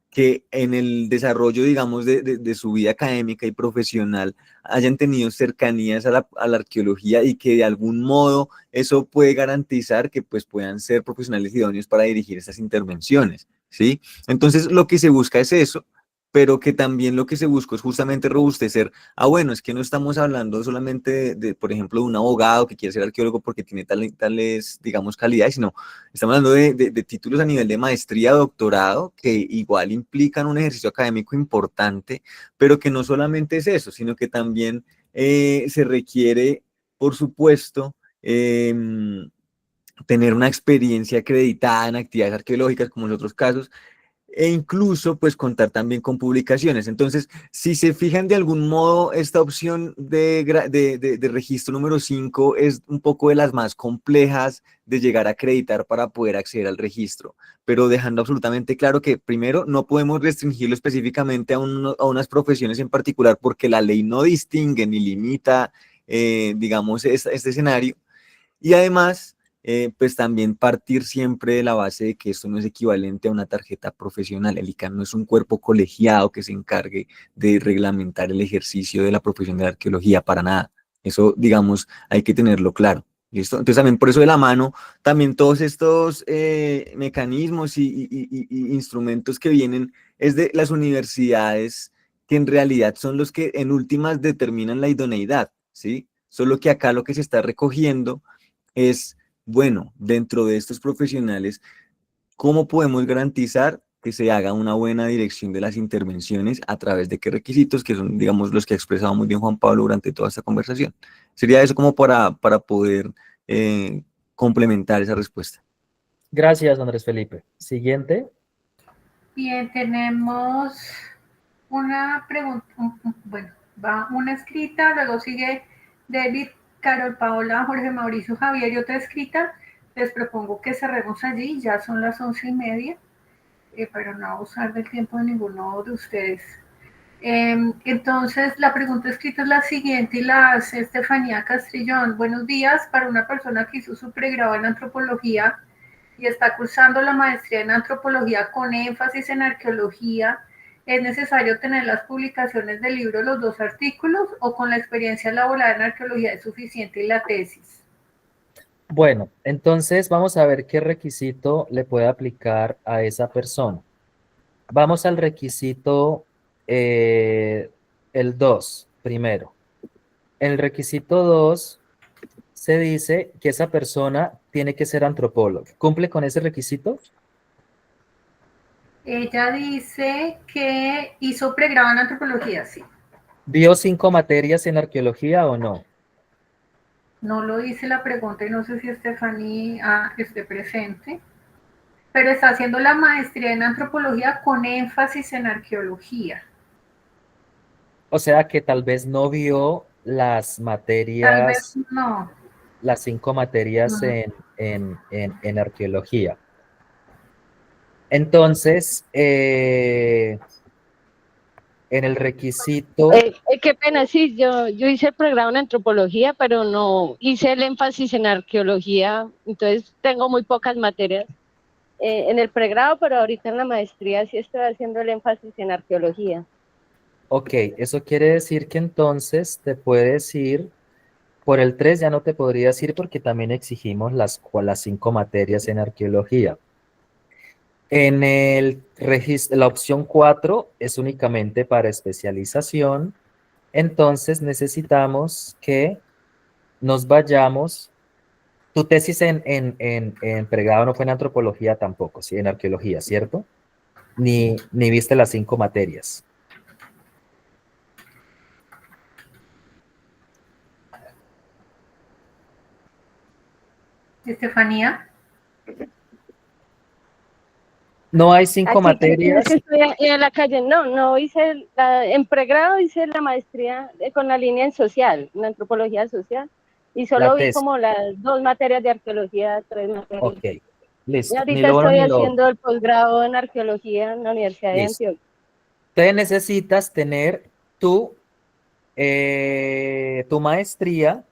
que en el desarrollo, digamos, de su vida académica y profesional hayan tenido cercanías a la arqueología y que de algún modo eso puede garantizar que pues puedan ser profesionales idóneos para dirigir estas intervenciones, ¿sí? Entonces lo que se busca es eso, pero que también lo que se busca es justamente robustecer, bueno, es que no estamos hablando solamente por ejemplo, de un abogado que quiere ser arqueólogo porque tiene tales, digamos, calidades, sino estamos hablando de títulos a nivel de maestría, doctorado, que igual implican un ejercicio académico importante, pero que no solamente es eso, sino que también se requiere, por supuesto, tener una experiencia acreditada en actividades arqueológicas, como en otros casos, e incluso pues contar también con publicaciones. Entonces, si se fijan de algún modo, esta opción de registro número 5 es un poco de las más complejas de llegar a acreditar para poder acceder al registro, pero dejando absolutamente claro que primero no podemos restringirlo específicamente a unas profesiones en particular porque la ley no distingue ni limita, digamos, este escenario. Y además, pues también partir siempre de la base de que esto no es equivalente a una tarjeta profesional. El ICANN no es un cuerpo colegiado que se encargue de reglamentar el ejercicio de la profesión de la arqueología, para nada. Eso, digamos, hay que tenerlo claro. ¿Listo? Entonces también por eso de la mano, también todos estos mecanismos y instrumentos que vienen es de las universidades, que en realidad son los que en últimas determinan la idoneidad, ¿sí? Solo que acá lo que se está recogiendo es, bueno, dentro de estos profesionales, ¿cómo podemos garantizar que se haga una buena dirección de las intervenciones a través de qué requisitos, que son, digamos, los que ha expresado muy bien Juan Pablo durante toda esta conversación? Sería eso como para poder complementar esa respuesta. Gracias, Andrés Felipe. Siguiente. Bien, tenemos una pregunta, bueno, va una escrita, luego sigue David, Carol, Paola, Jorge Mauricio, Javier y otra escrita. Les propongo que cerremos allí, ya son las 11:30, para no abusar del tiempo de ninguno de ustedes. Entonces, la pregunta escrita es la siguiente y la hace Estefanía Castrillón. Buenos días, para una persona que hizo su pregrado en antropología y está cursando la maestría en antropología con énfasis en arqueología, ¿es necesario tener las publicaciones del libro, los 2 artículos, o con la experiencia laboral en arqueología es suficiente y la tesis? Bueno, entonces vamos a ver qué requisito le puede aplicar a esa persona. Vamos al requisito, el 2, primero. En el requisito 2 se dice que esa persona tiene que ser antropólogo. ¿Cumple con ese requisito? Ella dice que hizo pregrado en antropología, sí. ¿Dio 5 materias en arqueología o no? No lo dice la pregunta y no sé si Estefanía esté presente, pero está haciendo la maestría en antropología con énfasis en arqueología. O sea que tal vez no vio las Tal vez materias, no. las 5 materias No. en arqueología. Entonces, en el requisito, Qué pena, sí, yo hice el programa en antropología, pero no hice el énfasis en arqueología, entonces tengo muy pocas materias en el pregrado, pero ahorita en la maestría sí estoy haciendo el énfasis en arqueología. ok, eso quiere decir que entonces te puedes ir, por el 3 ya no te podrías ir porque también exigimos las 5 materias en arqueología. En el registro, la opción 4 es únicamente para especialización, entonces necesitamos que nos vayamos. Tu tesis en pregrado no fue en antropología tampoco, sí, en arqueología, ¿cierto? Ni viste las 5 materias. Estefanía. No hay 5 Aquí que materias. estoy en la calle. No hice, en pregrado hice la maestría con la línea en social, en antropología social, y La solo vi tesis. como las 2 materias de arqueología, 3 materias. Ok, Y listo. Ni ahorita lo uno estoy ni lo otro. haciendo el posgrado en arqueología en la Universidad de Listo. Antioquia. Te necesitas tener tu maestría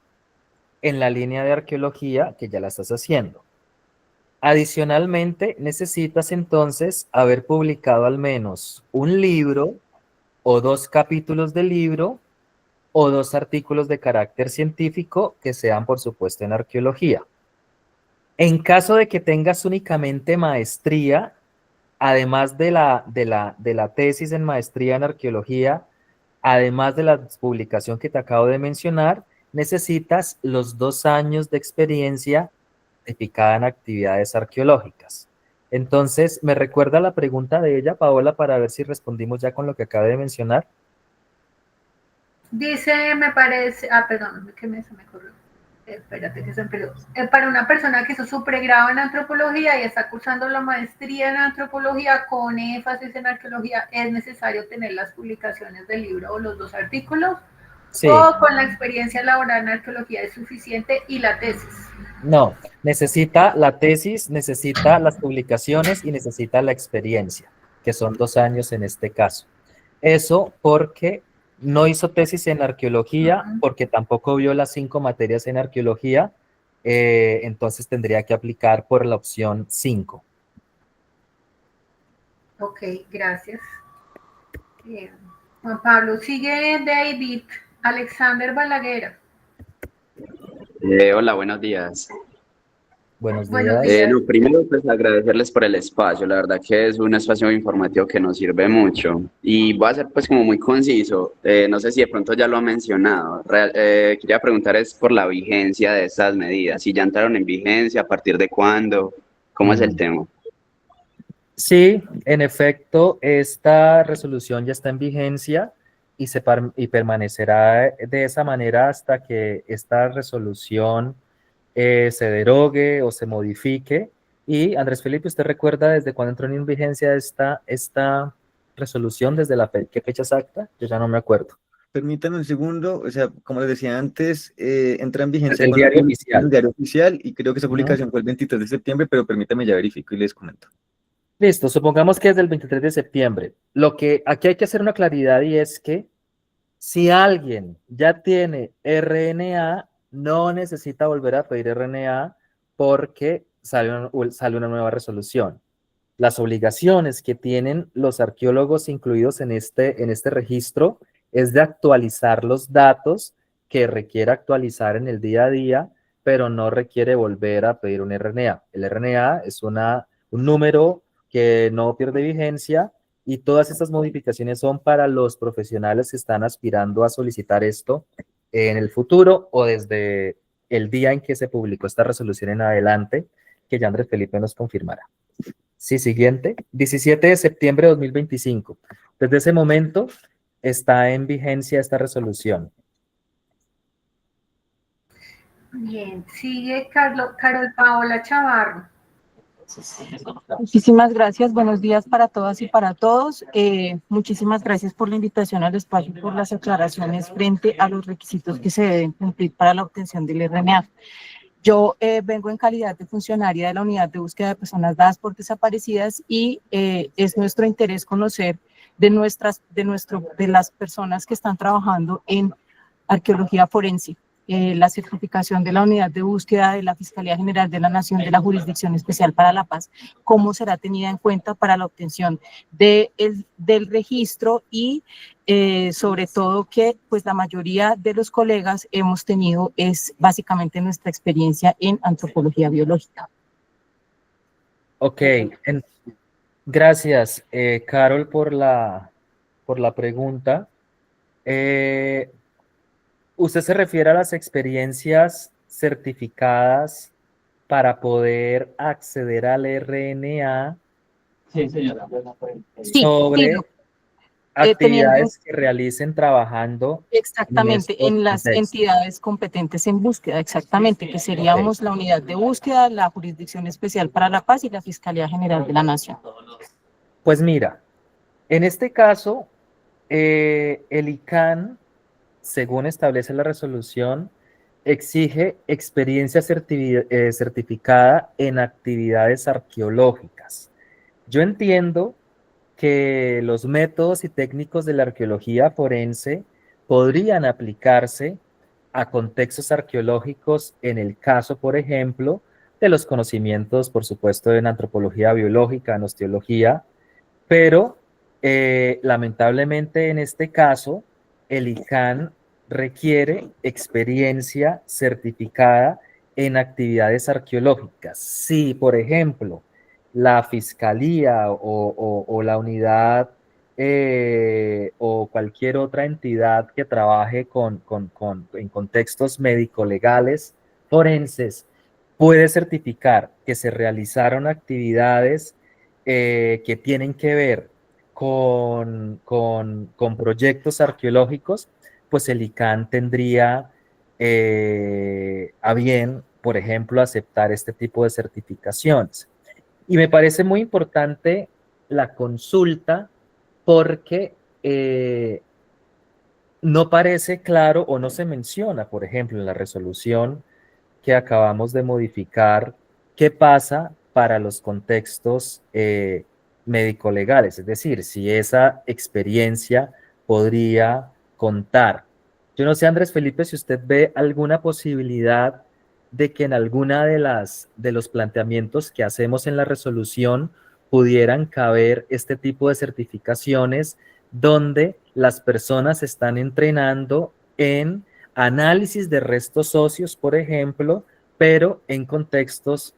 en la línea de arqueología, que ya la estás haciendo. Adicionalmente, necesitas entonces haber publicado al menos un libro o 2 capítulos de libro o 2 artículos de carácter científico que sean, por supuesto, en arqueología. En caso de que tengas únicamente maestría, además de la tesis en maestría en arqueología, además de la publicación que te acabo de mencionar, necesitas los 2 años de experiencia certificada en actividades arqueológicas. Entonces, ¿me recuerda la pregunta de ella, Paola, para ver si respondimos ya con lo que acabé de mencionar? Dice, me parece, perdón, que se me corrió. Espérate que se me perdió. Para una persona que hizo su pregrado en antropología y está cursando la maestría en antropología con énfasis en arqueología, ¿es necesario tener las publicaciones del libro o los 2 artículos? Sí. ¿O con la experiencia laboral en arqueología es suficiente y la tesis? No, necesita la tesis, necesita las publicaciones y necesita la experiencia, que son 2 años en este caso. Eso porque no hizo tesis en arqueología, porque tampoco vio las 5 materias en arqueología, entonces tendría que aplicar por la opción 5. Ok, gracias. Juan Pablo, sigue David Alexander Balaguer. Hola, buenos días. Buenos Buenos días. días. Lo primero, pues agradecerles por el espacio. La verdad que es un espacio informativo que nos sirve mucho. Y voy a ser pues como muy conciso. No sé si de pronto ya lo ha mencionado. Quería preguntar es por la vigencia de estas medidas. Si ya entraron en vigencia, a partir de cuándo, ¿cómo es el tema? Sí, en efecto, esta resolución ya está en vigencia y permanecerá de esa manera hasta que esta resolución se derogue o se modifique. Y Andrés Felipe, ¿usted recuerda desde cuándo entró en vigencia esta resolución? ¿Desde qué fecha exacta? Yo ya no me acuerdo. Permítanme un segundo, o sea, como les decía antes, entra en vigencia El con la diario publicación del oficial. diario oficial y creo que esa publicación fue el 23 de septiembre, pero permítame ya verifico y les comento. Listo, supongamos que es del 23 de septiembre. Lo que aquí hay que hacer una claridad y es que si alguien ya tiene RNA, no necesita volver a pedir RNA porque sale una nueva resolución. Las obligaciones que tienen los arqueólogos incluidos en este registro es de actualizar los datos que requiere actualizar en el día a día, pero no requiere volver a pedir un RNA. El RNA es un número que no pierde vigencia y todas estas modificaciones son para los profesionales que están aspirando a solicitar esto en el futuro o desde el día en que se publicó esta resolución en adelante, que ya Andrés Felipe nos confirmará. Sí, siguiente. 17 de septiembre de 2025. Desde ese momento está en vigencia esta resolución. Bien, sigue Carol Paola Chavarro. Muchísimas gracias, buenos días para todas y para todos. Muchísimas gracias por la invitación al espacio y por las aclaraciones frente a los requisitos que se deben cumplir para la obtención del RNA. Yo vengo en calidad de funcionaria de la Unidad de Búsqueda de Personas Dadas por Desaparecidas y es nuestro interés conocer de las personas que están trabajando en arqueología forense, la certificación de la Unidad de Búsqueda de la Fiscalía General de la Nación de la Jurisdicción Especial para la Paz, cómo será tenida en cuenta para la obtención del registro y sobre todo que pues la mayoría de los colegas hemos tenido es básicamente nuestra experiencia en antropología biológica. Ok, gracias Carol por la pregunta. ¿Usted se refiere a las experiencias certificadas para poder acceder al RNA? Sí, señora. Sobre... actividades que realicen trabajando Exactamente, estos en las contextos. entidades competentes en búsqueda, exactamente, que seríamos la unidad de búsqueda, la Jurisdicción Especial para la Paz y la Fiscalía General de la Nación. Pues mira, en este caso, el ICANN, según establece la resolución, exige experiencia certificada en actividades arqueológicas. Yo entiendo que los métodos y técnicos de la arqueología forense podrían aplicarse a contextos arqueológicos en el caso, por ejemplo, de los conocimientos, por supuesto, en antropología biológica, en osteología, pero lamentablemente en este caso, el ICANN requiere experiencia certificada en actividades arqueológicas. Si, por ejemplo, la fiscalía o la unidad o cualquier otra entidad que trabaje en contextos médico-legales forenses puede certificar que se realizaron actividades que tienen que ver con proyectos arqueológicos, pues el ICANN tendría a bien, por ejemplo, aceptar este tipo de certificaciones. Y me parece muy importante la consulta porque no parece claro o no se menciona, por ejemplo, en la resolución que acabamos de modificar, qué pasa para los contextos médico-legales, es decir, si esa experiencia podría contar. Yo no sé, Andrés Felipe, si usted ve alguna posibilidad de que en alguna de los planteamientos que hacemos en la resolución pudieran caber este tipo de certificaciones donde las personas están entrenando en análisis de restos óseos, por ejemplo, pero en contextos,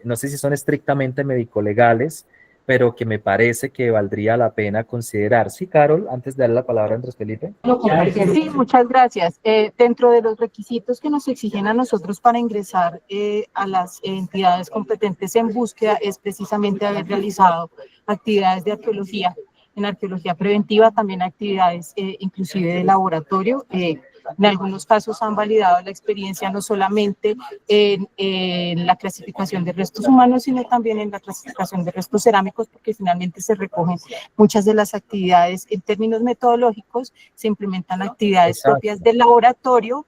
no sé si son estrictamente médico-legales, pero que me parece que valdría la pena considerar. Sí, Carol, antes de darle la palabra a Andrés Felipe. Sí, muchas gracias. Dentro de los requisitos que nos exigen a nosotros para ingresar a las entidades competentes en búsqueda es precisamente haber realizado actividades de arqueología, en arqueología preventiva, también actividades inclusive de laboratorio. En algunos casos han validado la experiencia no solamente en la clasificación de restos humanos, sino también en la clasificación de restos cerámicos, porque finalmente se recogen muchas de las actividades en términos metodológicos, se implementan actividades propias del laboratorio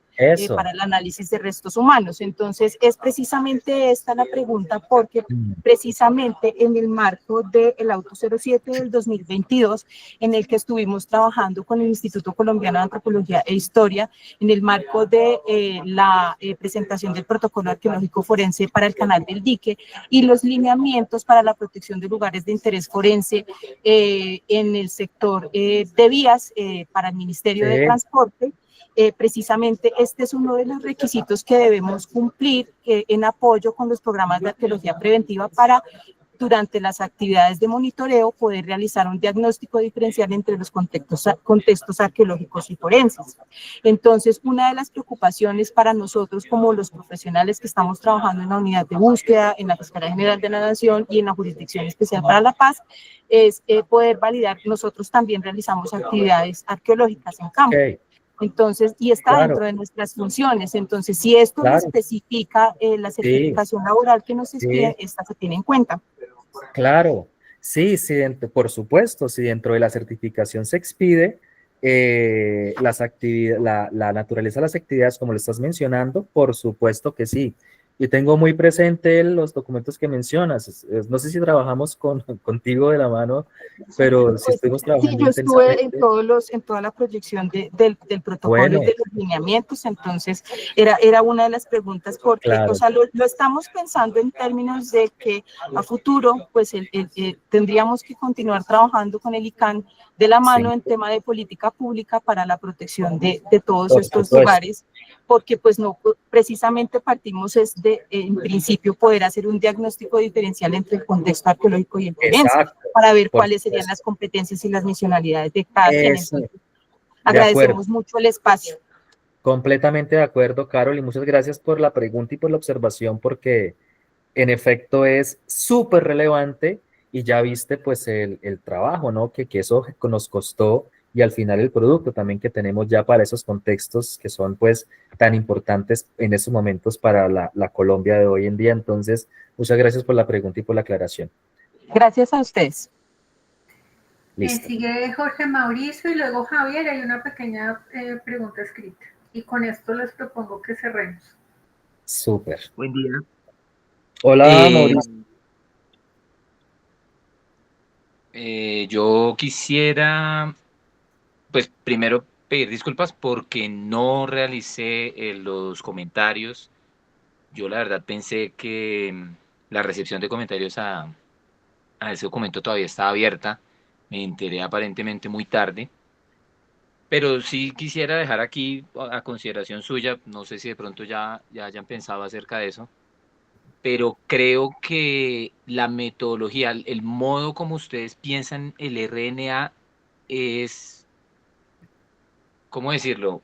para el análisis de restos humanos. Entonces, es precisamente esta la pregunta, porque precisamente en el marco del Auto 07 del 2022, en el que estuvimos trabajando con el Instituto Colombiano de Antropología e Historia, en el marco de la presentación del protocolo arqueológico forense para el Canal del Dique y los lineamientos para la protección de lugares de interés forense en el sector de vías para el Ministerio de Transporte. Precisamente este es uno de los requisitos que debemos cumplir en apoyo con los programas de arqueología preventiva para, durante las actividades de monitoreo, poder realizar un diagnóstico diferencial entre los contextos arqueológicos y forenses. Entonces, una de las preocupaciones para nosotros como los profesionales que estamos trabajando en la unidad de búsqueda, en la Fiscalía General de la Nación y en la Jurisdicción Especial para la Paz, es poder validar. Nosotros también realizamos actividades arqueológicas en campo. Entonces, y está dentro de nuestras funciones. Entonces, si esto lo especifica la certificación laboral que nos expide, esta se tiene en cuenta. Claro, sí, por supuesto, si dentro de la certificación se expide la naturaleza de las actividades, como lo estás mencionando, por supuesto que sí. Y tengo muy presente los documentos que mencionas. No sé si trabajamos contigo de la mano, pero si estuvimos trabajando. Sí, yo estuve en toda la proyección del protocolo y de los lineamientos, entonces era una de las preguntas, porque o sea, lo estamos pensando en términos de que a futuro pues tendríamos que continuar trabajando con el ICANN de la mano en tema de política pública para la protección de todos estos lugares, porque pues no, precisamente partimos en principio poder hacer un diagnóstico diferencial entre el contexto arqueológico y el forense, para ver cuáles serían las competencias y las misionalidades de cada quien. Entonces, agradecemos mucho el espacio. Completamente de acuerdo, Carol, y muchas gracias por la pregunta y por la observación, porque en efecto es súper relevante y ya viste pues el trabajo, ¿no? Que eso nos costó y al final el producto también que tenemos ya para esos contextos que son pues tan importantes en esos momentos para la Colombia de hoy en día. Entonces, muchas gracias por la pregunta y por la aclaración. Gracias a ustedes. Listo. Sigue Jorge Mauricio y luego Javier. Hay una pequeña pregunta escrita. Y con esto les propongo que cerremos. Súper. Buen día. Hola, Mauricio. Yo quisiera, pues primero pedir disculpas porque no realicé los comentarios. Yo la verdad pensé que la recepción de comentarios a ese documento todavía estaba abierta. Me enteré aparentemente muy tarde. Pero sí quisiera dejar aquí a consideración suya, no sé si de pronto ya hayan pensado acerca de eso, pero creo que la metodología, el modo como ustedes piensan el RNA es, ¿cómo decirlo?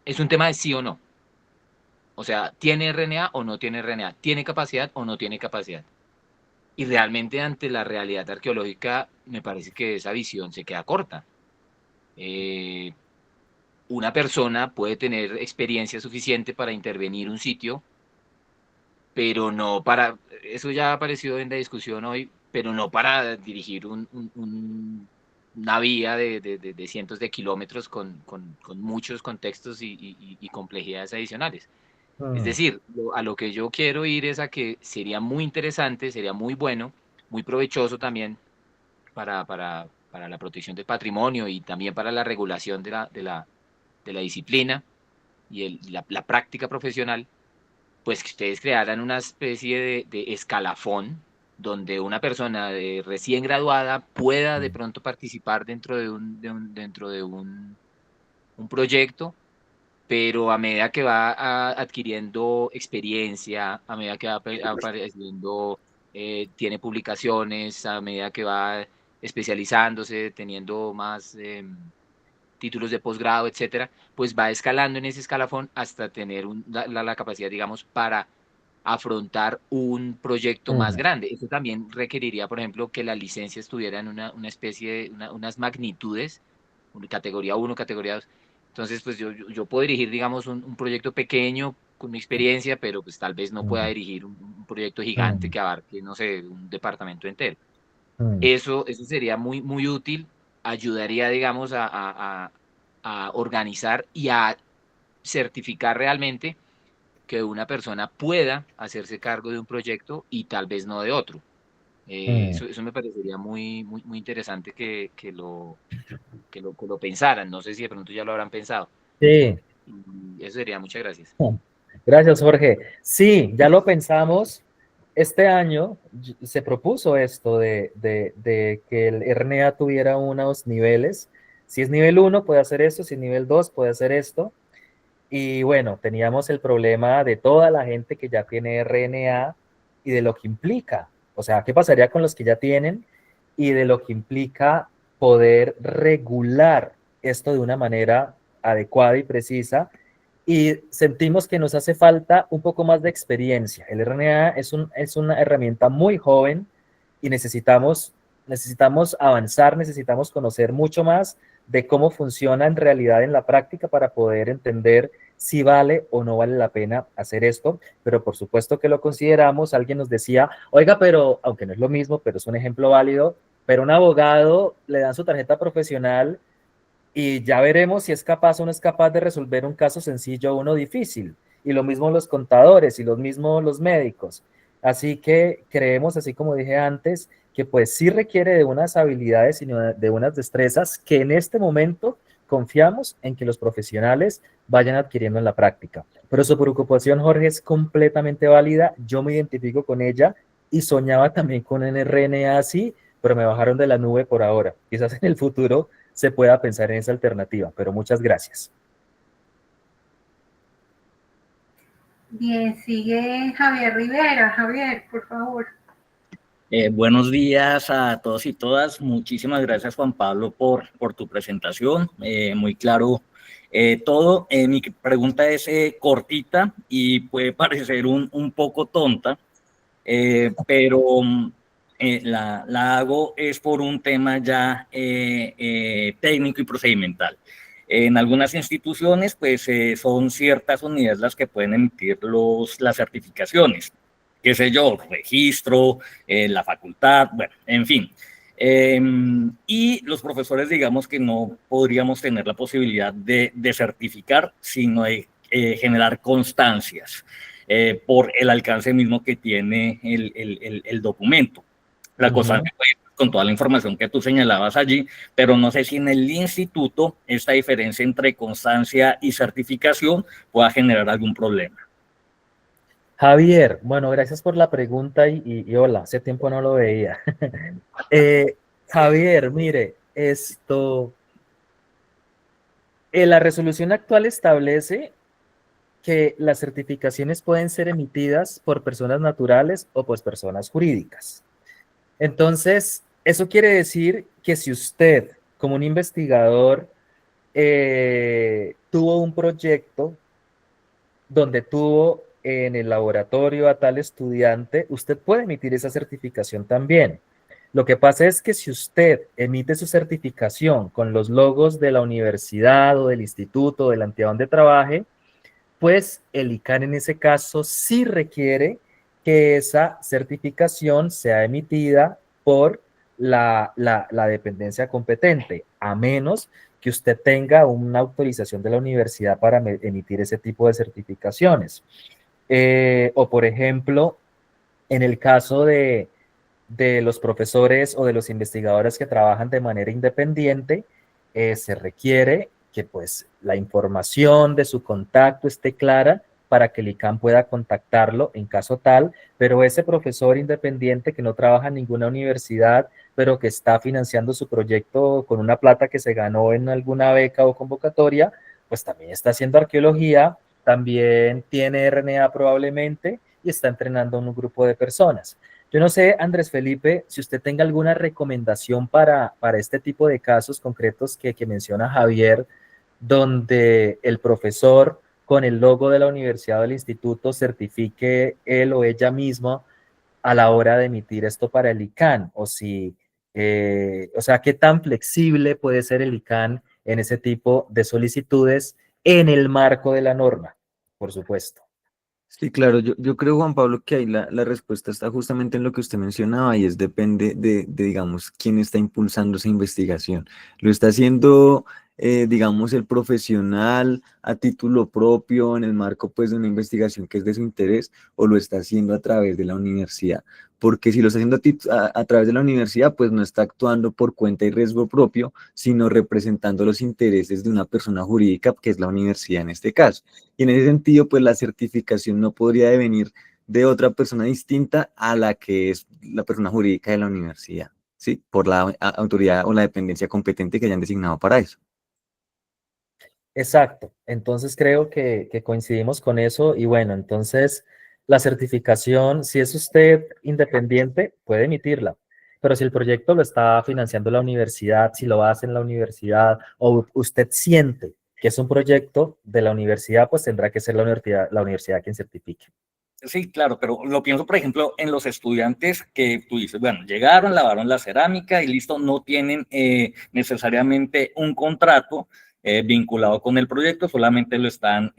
Es un tema de sí o no. O sea, ¿tiene RNA o no tiene RNA? ¿Tiene capacidad o no tiene capacidad? Y realmente ante la realidad arqueológica me parece que esa visión se queda corta. Una persona puede tener experiencia suficiente para intervenir un sitio, pero no para, eso ya ha aparecido en la discusión hoy, pero no para dirigir una vía de cientos de kilómetros con muchos contextos y complejidades adicionales. Es decir, a lo que yo quiero ir es a que sería muy interesante, sería muy bueno, muy provechoso también para la protección del patrimonio y también para la regulación de la disciplina y la práctica profesional, pues que ustedes crearan una especie de escalafón donde una persona recién graduada pueda de pronto participar dentro de un proyecto, pero a medida que va adquiriendo experiencia, a medida que va apareciendo, tiene publicaciones, a medida que va especializándose, teniendo más títulos de posgrado, etcétera, pues va escalando en ese escalafón hasta tener la capacidad, digamos, para afrontar un proyecto más grande. Eso también requeriría, por ejemplo, que la licencia estuviera en una especie de unas magnitudes, categoría 1, categoría 2. Entonces, pues yo puedo dirigir, digamos, un proyecto pequeño con mi experiencia, pero pues tal vez no pueda dirigir un proyecto gigante que abarque, no sé, un departamento entero. Eso sería muy, muy útil, ayudaría, digamos, a organizar y a certificar realmente que una persona pueda hacerse cargo de un proyecto y tal vez no de otro. Eso me parecería muy, muy, muy interesante que lo pensaran. No sé si de pronto ya lo habrán pensado. Sí. Y eso sería, muchas gracias. Gracias, Jorge. Sí, ya lo pensamos. Este año se propuso esto de que el RNA tuviera unos niveles. Si es nivel 1 puede hacer esto, si es nivel 2 puede hacer esto. Y bueno, teníamos el problema de toda la gente que ya tiene RNA y de lo que implica. O sea, ¿qué pasaría con los que ya tienen? Y de lo que implica poder regular esto de una manera adecuada y precisa. Y sentimos que nos hace falta un poco más de experiencia. El RNA es una herramienta muy joven y necesitamos avanzar, necesitamos conocer mucho más de cómo funciona en realidad en la práctica para poder entender si vale o no vale la pena hacer esto, pero por supuesto que lo consideramos. Alguien nos decía, oiga, pero, aunque no es lo mismo, pero es un ejemplo válido, pero un abogado le dan su tarjeta profesional y ya veremos si es capaz o no es capaz de resolver un caso sencillo o uno difícil. Y lo mismo los contadores y lo mismo los médicos. Así que creemos, así como dije antes, que pues sí requiere de unas habilidades y de unas destrezas que en este momento confiamos en que los profesionales vayan adquiriendo en la práctica. Pero su preocupación, Jorge, es completamente válida. Yo me identifico con ella y soñaba también con un RNA así, pero me bajaron de la nube por ahora. Quizás en el futuro se pueda pensar en esa alternativa, pero muchas gracias. Bien, sigue Javier Rivera. Javier, por favor. Buenos días a todos y todas. Muchísimas gracias, Juan Pablo, por tu presentación. Muy claro todo. Mi pregunta es cortita y puede parecer un poco tonta, pero la hago es por un tema ya técnico y procedimental. En algunas instituciones, pues son ciertas unidades las que pueden emitir las certificaciones, qué sé yo, registro, la facultad, bueno, en fin. Y los profesores, digamos que no podríamos tener la posibilidad de certificar, sino de generar constancias por el alcance mismo que tiene el documento. La constancia con toda la información que tú señalabas allí, pero no sé si en el instituto esta diferencia entre constancia y certificación pueda generar algún problema. Javier, bueno, gracias por la pregunta y hola, hace tiempo no lo veía. Javier, mire, la resolución actual establece que las certificaciones pueden ser emitidas por personas naturales o por personas jurídicas. Entonces, eso quiere decir que si usted, como un investigador, tuvo un proyecto donde tuvo en el laboratorio a tal estudiante, usted puede emitir esa certificación también. Lo que pasa es que si usted emite su certificación con los logos de la universidad o del instituto o de la entidad donde trabaje, pues el ICANN en ese caso sí requiere que esa certificación sea emitida por la dependencia competente, a menos que usted tenga una autorización de la universidad para emitir ese tipo de certificaciones. O por ejemplo, en el caso de los profesores o de los investigadores que trabajan de manera independiente, se requiere que pues la información de su contacto esté clara para que el ICANN pueda contactarlo en caso tal, pero ese profesor independiente que no trabaja en ninguna universidad, pero que está financiando su proyecto con una plata que se ganó en alguna beca o convocatoria, pues también está haciendo arqueología, también tiene RNA probablemente y está entrenando a un grupo de personas. Yo no sé, Andrés Felipe, si usted tenga alguna recomendación para este tipo de casos concretos que menciona Javier, donde el profesor con el logo de la universidad o del instituto certifique él o ella misma a la hora de emitir esto para el ICANN, o sea, qué tan flexible puede ser el ICANN en ese tipo de solicitudes en el marco de la norma, por supuesto. Sí, claro, yo creo, Juan Pablo, que ahí la respuesta está justamente en lo que usted mencionaba y es depende digamos, quién está impulsando esa investigación. Lo está haciendo, digamos, el profesional a título propio en el marco, pues, de una investigación que es de su interés o lo está haciendo a través de la universidad. Porque si lo está haciendo a través de la universidad, pues no está actuando por cuenta y riesgo propio, sino representando los intereses de una persona jurídica, que es la universidad en este caso. Y en ese sentido, pues la certificación no podría devenir de otra persona distinta a la que es la persona jurídica de la universidad, ¿sí? Por la autoridad o la dependencia competente que hayan designado para eso. Exacto, entonces creo que coincidimos con eso y bueno, entonces la certificación, si es usted independiente, puede emitirla, pero si el proyecto lo está financiando la universidad, si lo hace en la universidad o usted siente que es un proyecto de la universidad, pues tendrá que ser la universidad quien certifique. Sí, claro, pero lo pienso, por ejemplo, en los estudiantes que tú dices, bueno, llegaron, lavaron la cerámica y listo, no tienen necesariamente un contrato vinculado con el proyecto, solamente lo están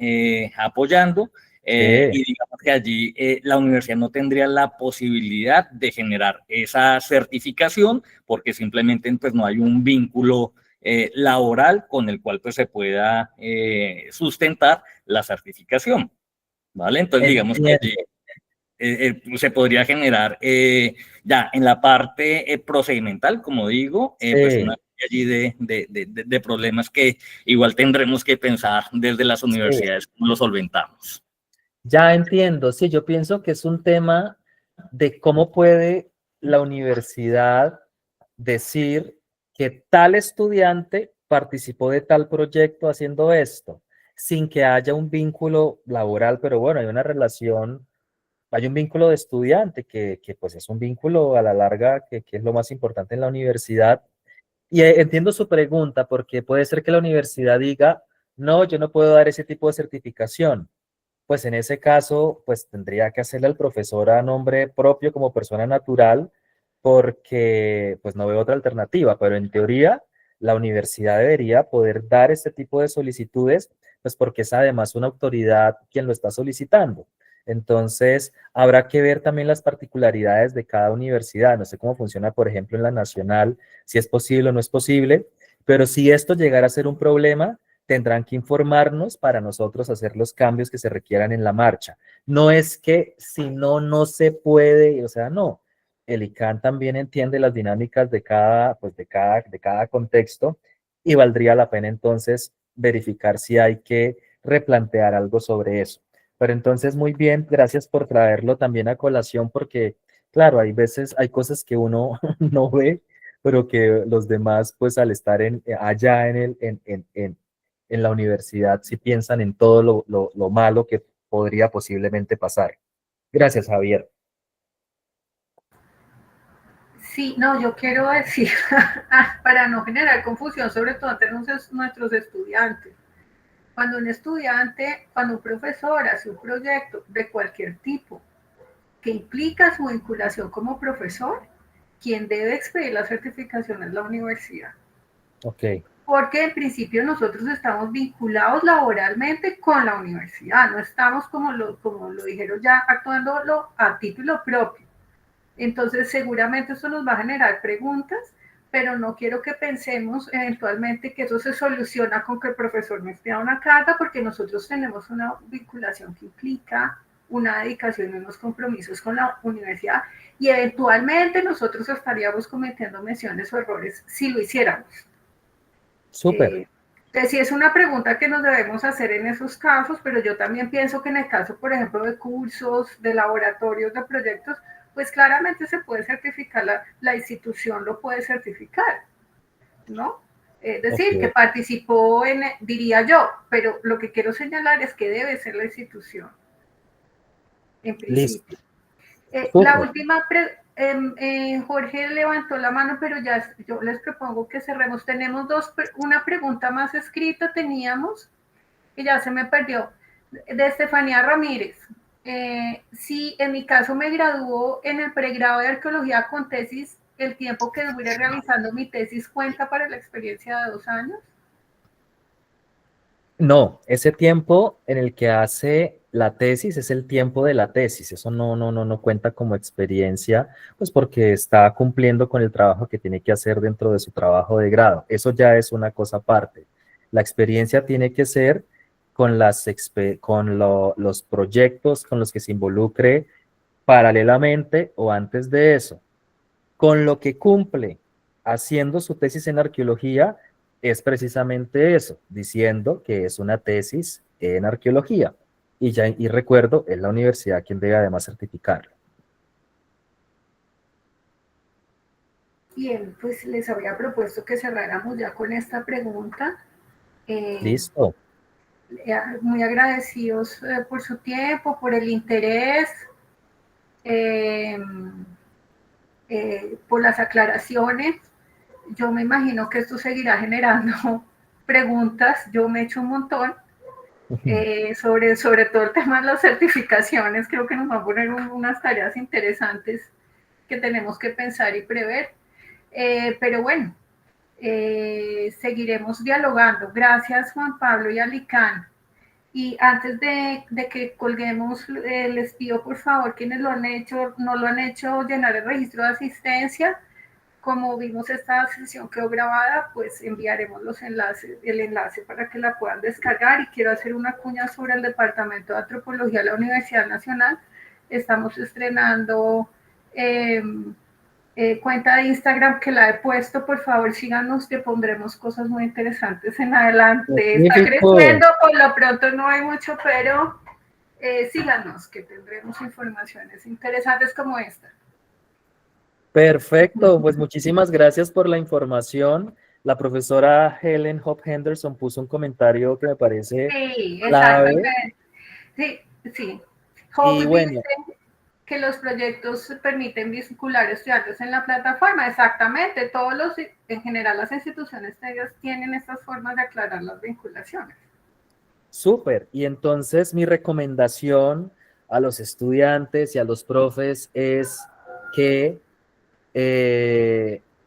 apoyando y digamos que allí la universidad no tendría la posibilidad de generar esa certificación porque simplemente pues, no hay un vínculo laboral con el cual pues, se pueda sustentar la certificación. ¿Vale? Entonces, digamos que allí se podría generar ya en la parte procedimental, como digo, pues una serie allí de problemas que igual tendremos que pensar desde las universidades cómo lo solventamos. Ya entiendo, sí, yo pienso que es un tema de cómo puede la universidad decir que tal estudiante participó de tal proyecto haciendo esto, sin que haya un vínculo laboral, pero bueno, hay una relación, hay un vínculo de estudiante que pues es un vínculo a la larga que es lo más importante en la universidad. Y entiendo su pregunta, porque puede ser que la universidad diga, no, yo no puedo dar ese tipo de certificación. Pues en ese caso, pues tendría que hacerle al profesor a nombre propio como persona natural, porque pues no veo otra alternativa, pero en teoría la universidad debería poder dar este tipo de solicitudes, pues porque es además una autoridad quien lo está solicitando. Entonces, habrá que ver también las particularidades de cada universidad. No sé cómo funciona, por ejemplo, en la nacional, si es posible o no es posible, pero si esto llegara a ser un problema, tendrán que informarnos para nosotros hacer los cambios que se requieran en la marcha. No es que si no, no se puede, o sea, no. El ICANN también entiende las dinámicas de cada, pues de cada contexto y valdría la pena entonces verificar si hay que replantear algo sobre eso. Pero entonces, muy bien, gracias por traerlo también a colación porque, claro, hay veces, hay cosas que uno no ve, pero que los demás, pues al estar allá en la universidad, sí piensan en todo lo malo que podría posiblemente pasar. Gracias, Javier. Sí, no, yo quiero decir, para no generar confusión, sobre todo entre nuestros estudiantes. Cuando un estudiante, cuando un profesor hace un proyecto de cualquier tipo que implica su vinculación como profesor, quien debe expedir la certificación es la universidad. Ok. Porque en principio nosotros estamos vinculados laboralmente con la universidad, no estamos como lo dijeron ya, actuándolo a título propio. Entonces seguramente eso nos va a generar preguntas, pero no quiero que pensemos eventualmente que eso se soluciona con que el profesor nos pida una carta, porque nosotros tenemos una vinculación que implica una dedicación y unos compromisos con la universidad, y eventualmente nosotros estaríamos cometiendo menciones o errores si lo hiciéramos. Súper. Sí, es una pregunta que nos debemos hacer en esos casos, pero yo también pienso que en el caso, por ejemplo, de cursos, de laboratorios, de proyectos, pues claramente se puede certificar, la institución lo puede certificar, ¿no? Es decir, que participó diría yo, pero lo que quiero señalar es que debe ser la institución, en principio. La última Jorge levantó la mano, pero ya yo les propongo que cerremos. Tenemos una pregunta más escrita, teníamos, que ya se me perdió, de Estefanía Ramírez. Si en mi caso me graduó en el pregrado de arqueología con tesis, ¿el tiempo que duré realizando mi tesis cuenta para la experiencia de 2 años? No, ese tiempo en el que hace la tesis es el tiempo de la tesis. Eso no cuenta como experiencia, pues porque está cumpliendo con el trabajo que tiene que hacer dentro de su trabajo de grado. Eso ya es una cosa aparte. La experiencia tiene que ser con los proyectos con los que se involucre paralelamente o antes de eso. Con lo que cumple haciendo su tesis en arqueología es precisamente eso, diciendo que es una tesis en arqueología. Y recuerdo, es la universidad quien debe además certificarlo. Bien, pues les había propuesto que cerráramos ya con esta pregunta. Listo. Muy agradecidos por su tiempo, por el interés, por las aclaraciones. Yo me imagino que esto seguirá generando preguntas. Yo me he hecho un montón sobre todo el tema de las certificaciones. Creo que nos va a poner unas tareas interesantes que tenemos que pensar y prever. Pero bueno, seguiremos dialogando. Gracias, Juan Pablo y Alicán. Y antes de que colguemos, les pido por favor, quienes no lo han hecho, llenar el registro de asistencia. Como vimos esta sesión quedó grabada, pues enviaremos el enlace para que la puedan descargar. Y quiero hacer una cuña sobre el Departamento de Antropología de la Universidad Nacional. Estamos estrenando cuenta de Instagram, que la he puesto. Por favor síganos, que pondremos cosas muy interesantes en adelante. Está creciendo, por lo pronto no hay mucho, pero síganos, que tendremos informaciones interesantes como esta. Perfecto, pues muchísimas gracias por la información. La profesora Helen Hop Henderson puso un comentario que me parece clave. Sí. Hope dice que los proyectos permiten vincular estudiantes en la plataforma. Exactamente, en general las instituciones tienen estas formas de aclarar las vinculaciones. Súper, y entonces mi recomendación a los estudiantes y a los profes es que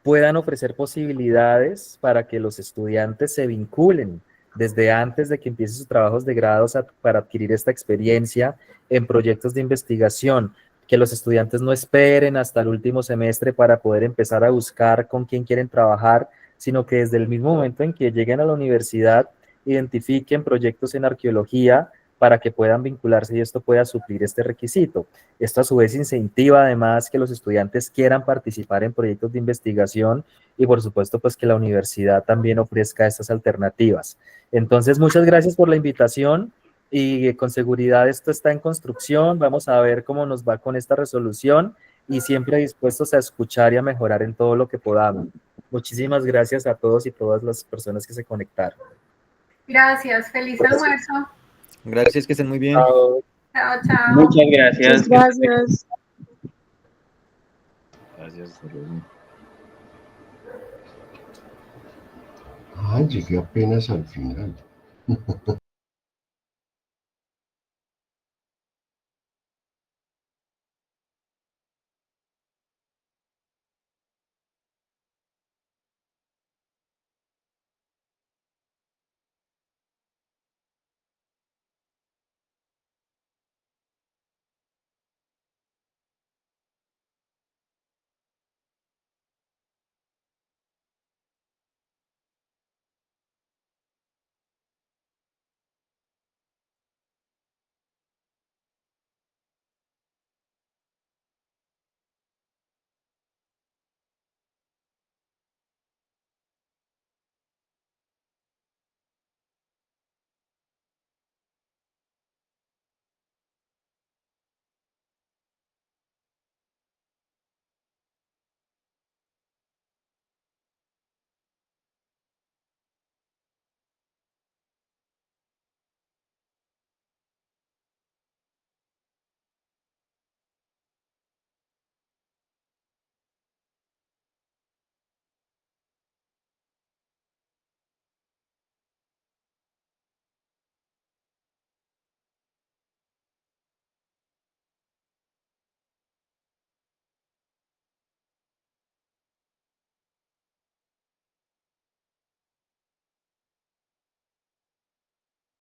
puedan ofrecer posibilidades para que los estudiantes se vinculen desde antes de que empiecen sus trabajos de grado para adquirir esta experiencia en proyectos de investigación, que los estudiantes no esperen hasta el último semestre para poder empezar a buscar con quién quieren trabajar, sino que desde el mismo momento en que lleguen a la universidad identifiquen proyectos en arqueología para que puedan vincularse y esto pueda suplir este requisito. Esto a su vez incentiva además que los estudiantes quieran participar en proyectos de investigación y por supuesto pues que la universidad también ofrezca estas alternativas. Entonces muchas gracias por la invitación y con seguridad esto está en construcción, vamos a ver cómo nos va con esta resolución y siempre dispuestos a escuchar y a mejorar en todo lo que podamos. Muchísimas gracias a todos y todas las personas que se conectaron. Gracias, feliz almuerzo. Gracias, que estén muy bien. Chao. Chao, chao. Muchas gracias. Gracias. Gracias. Ay, llegué apenas al final.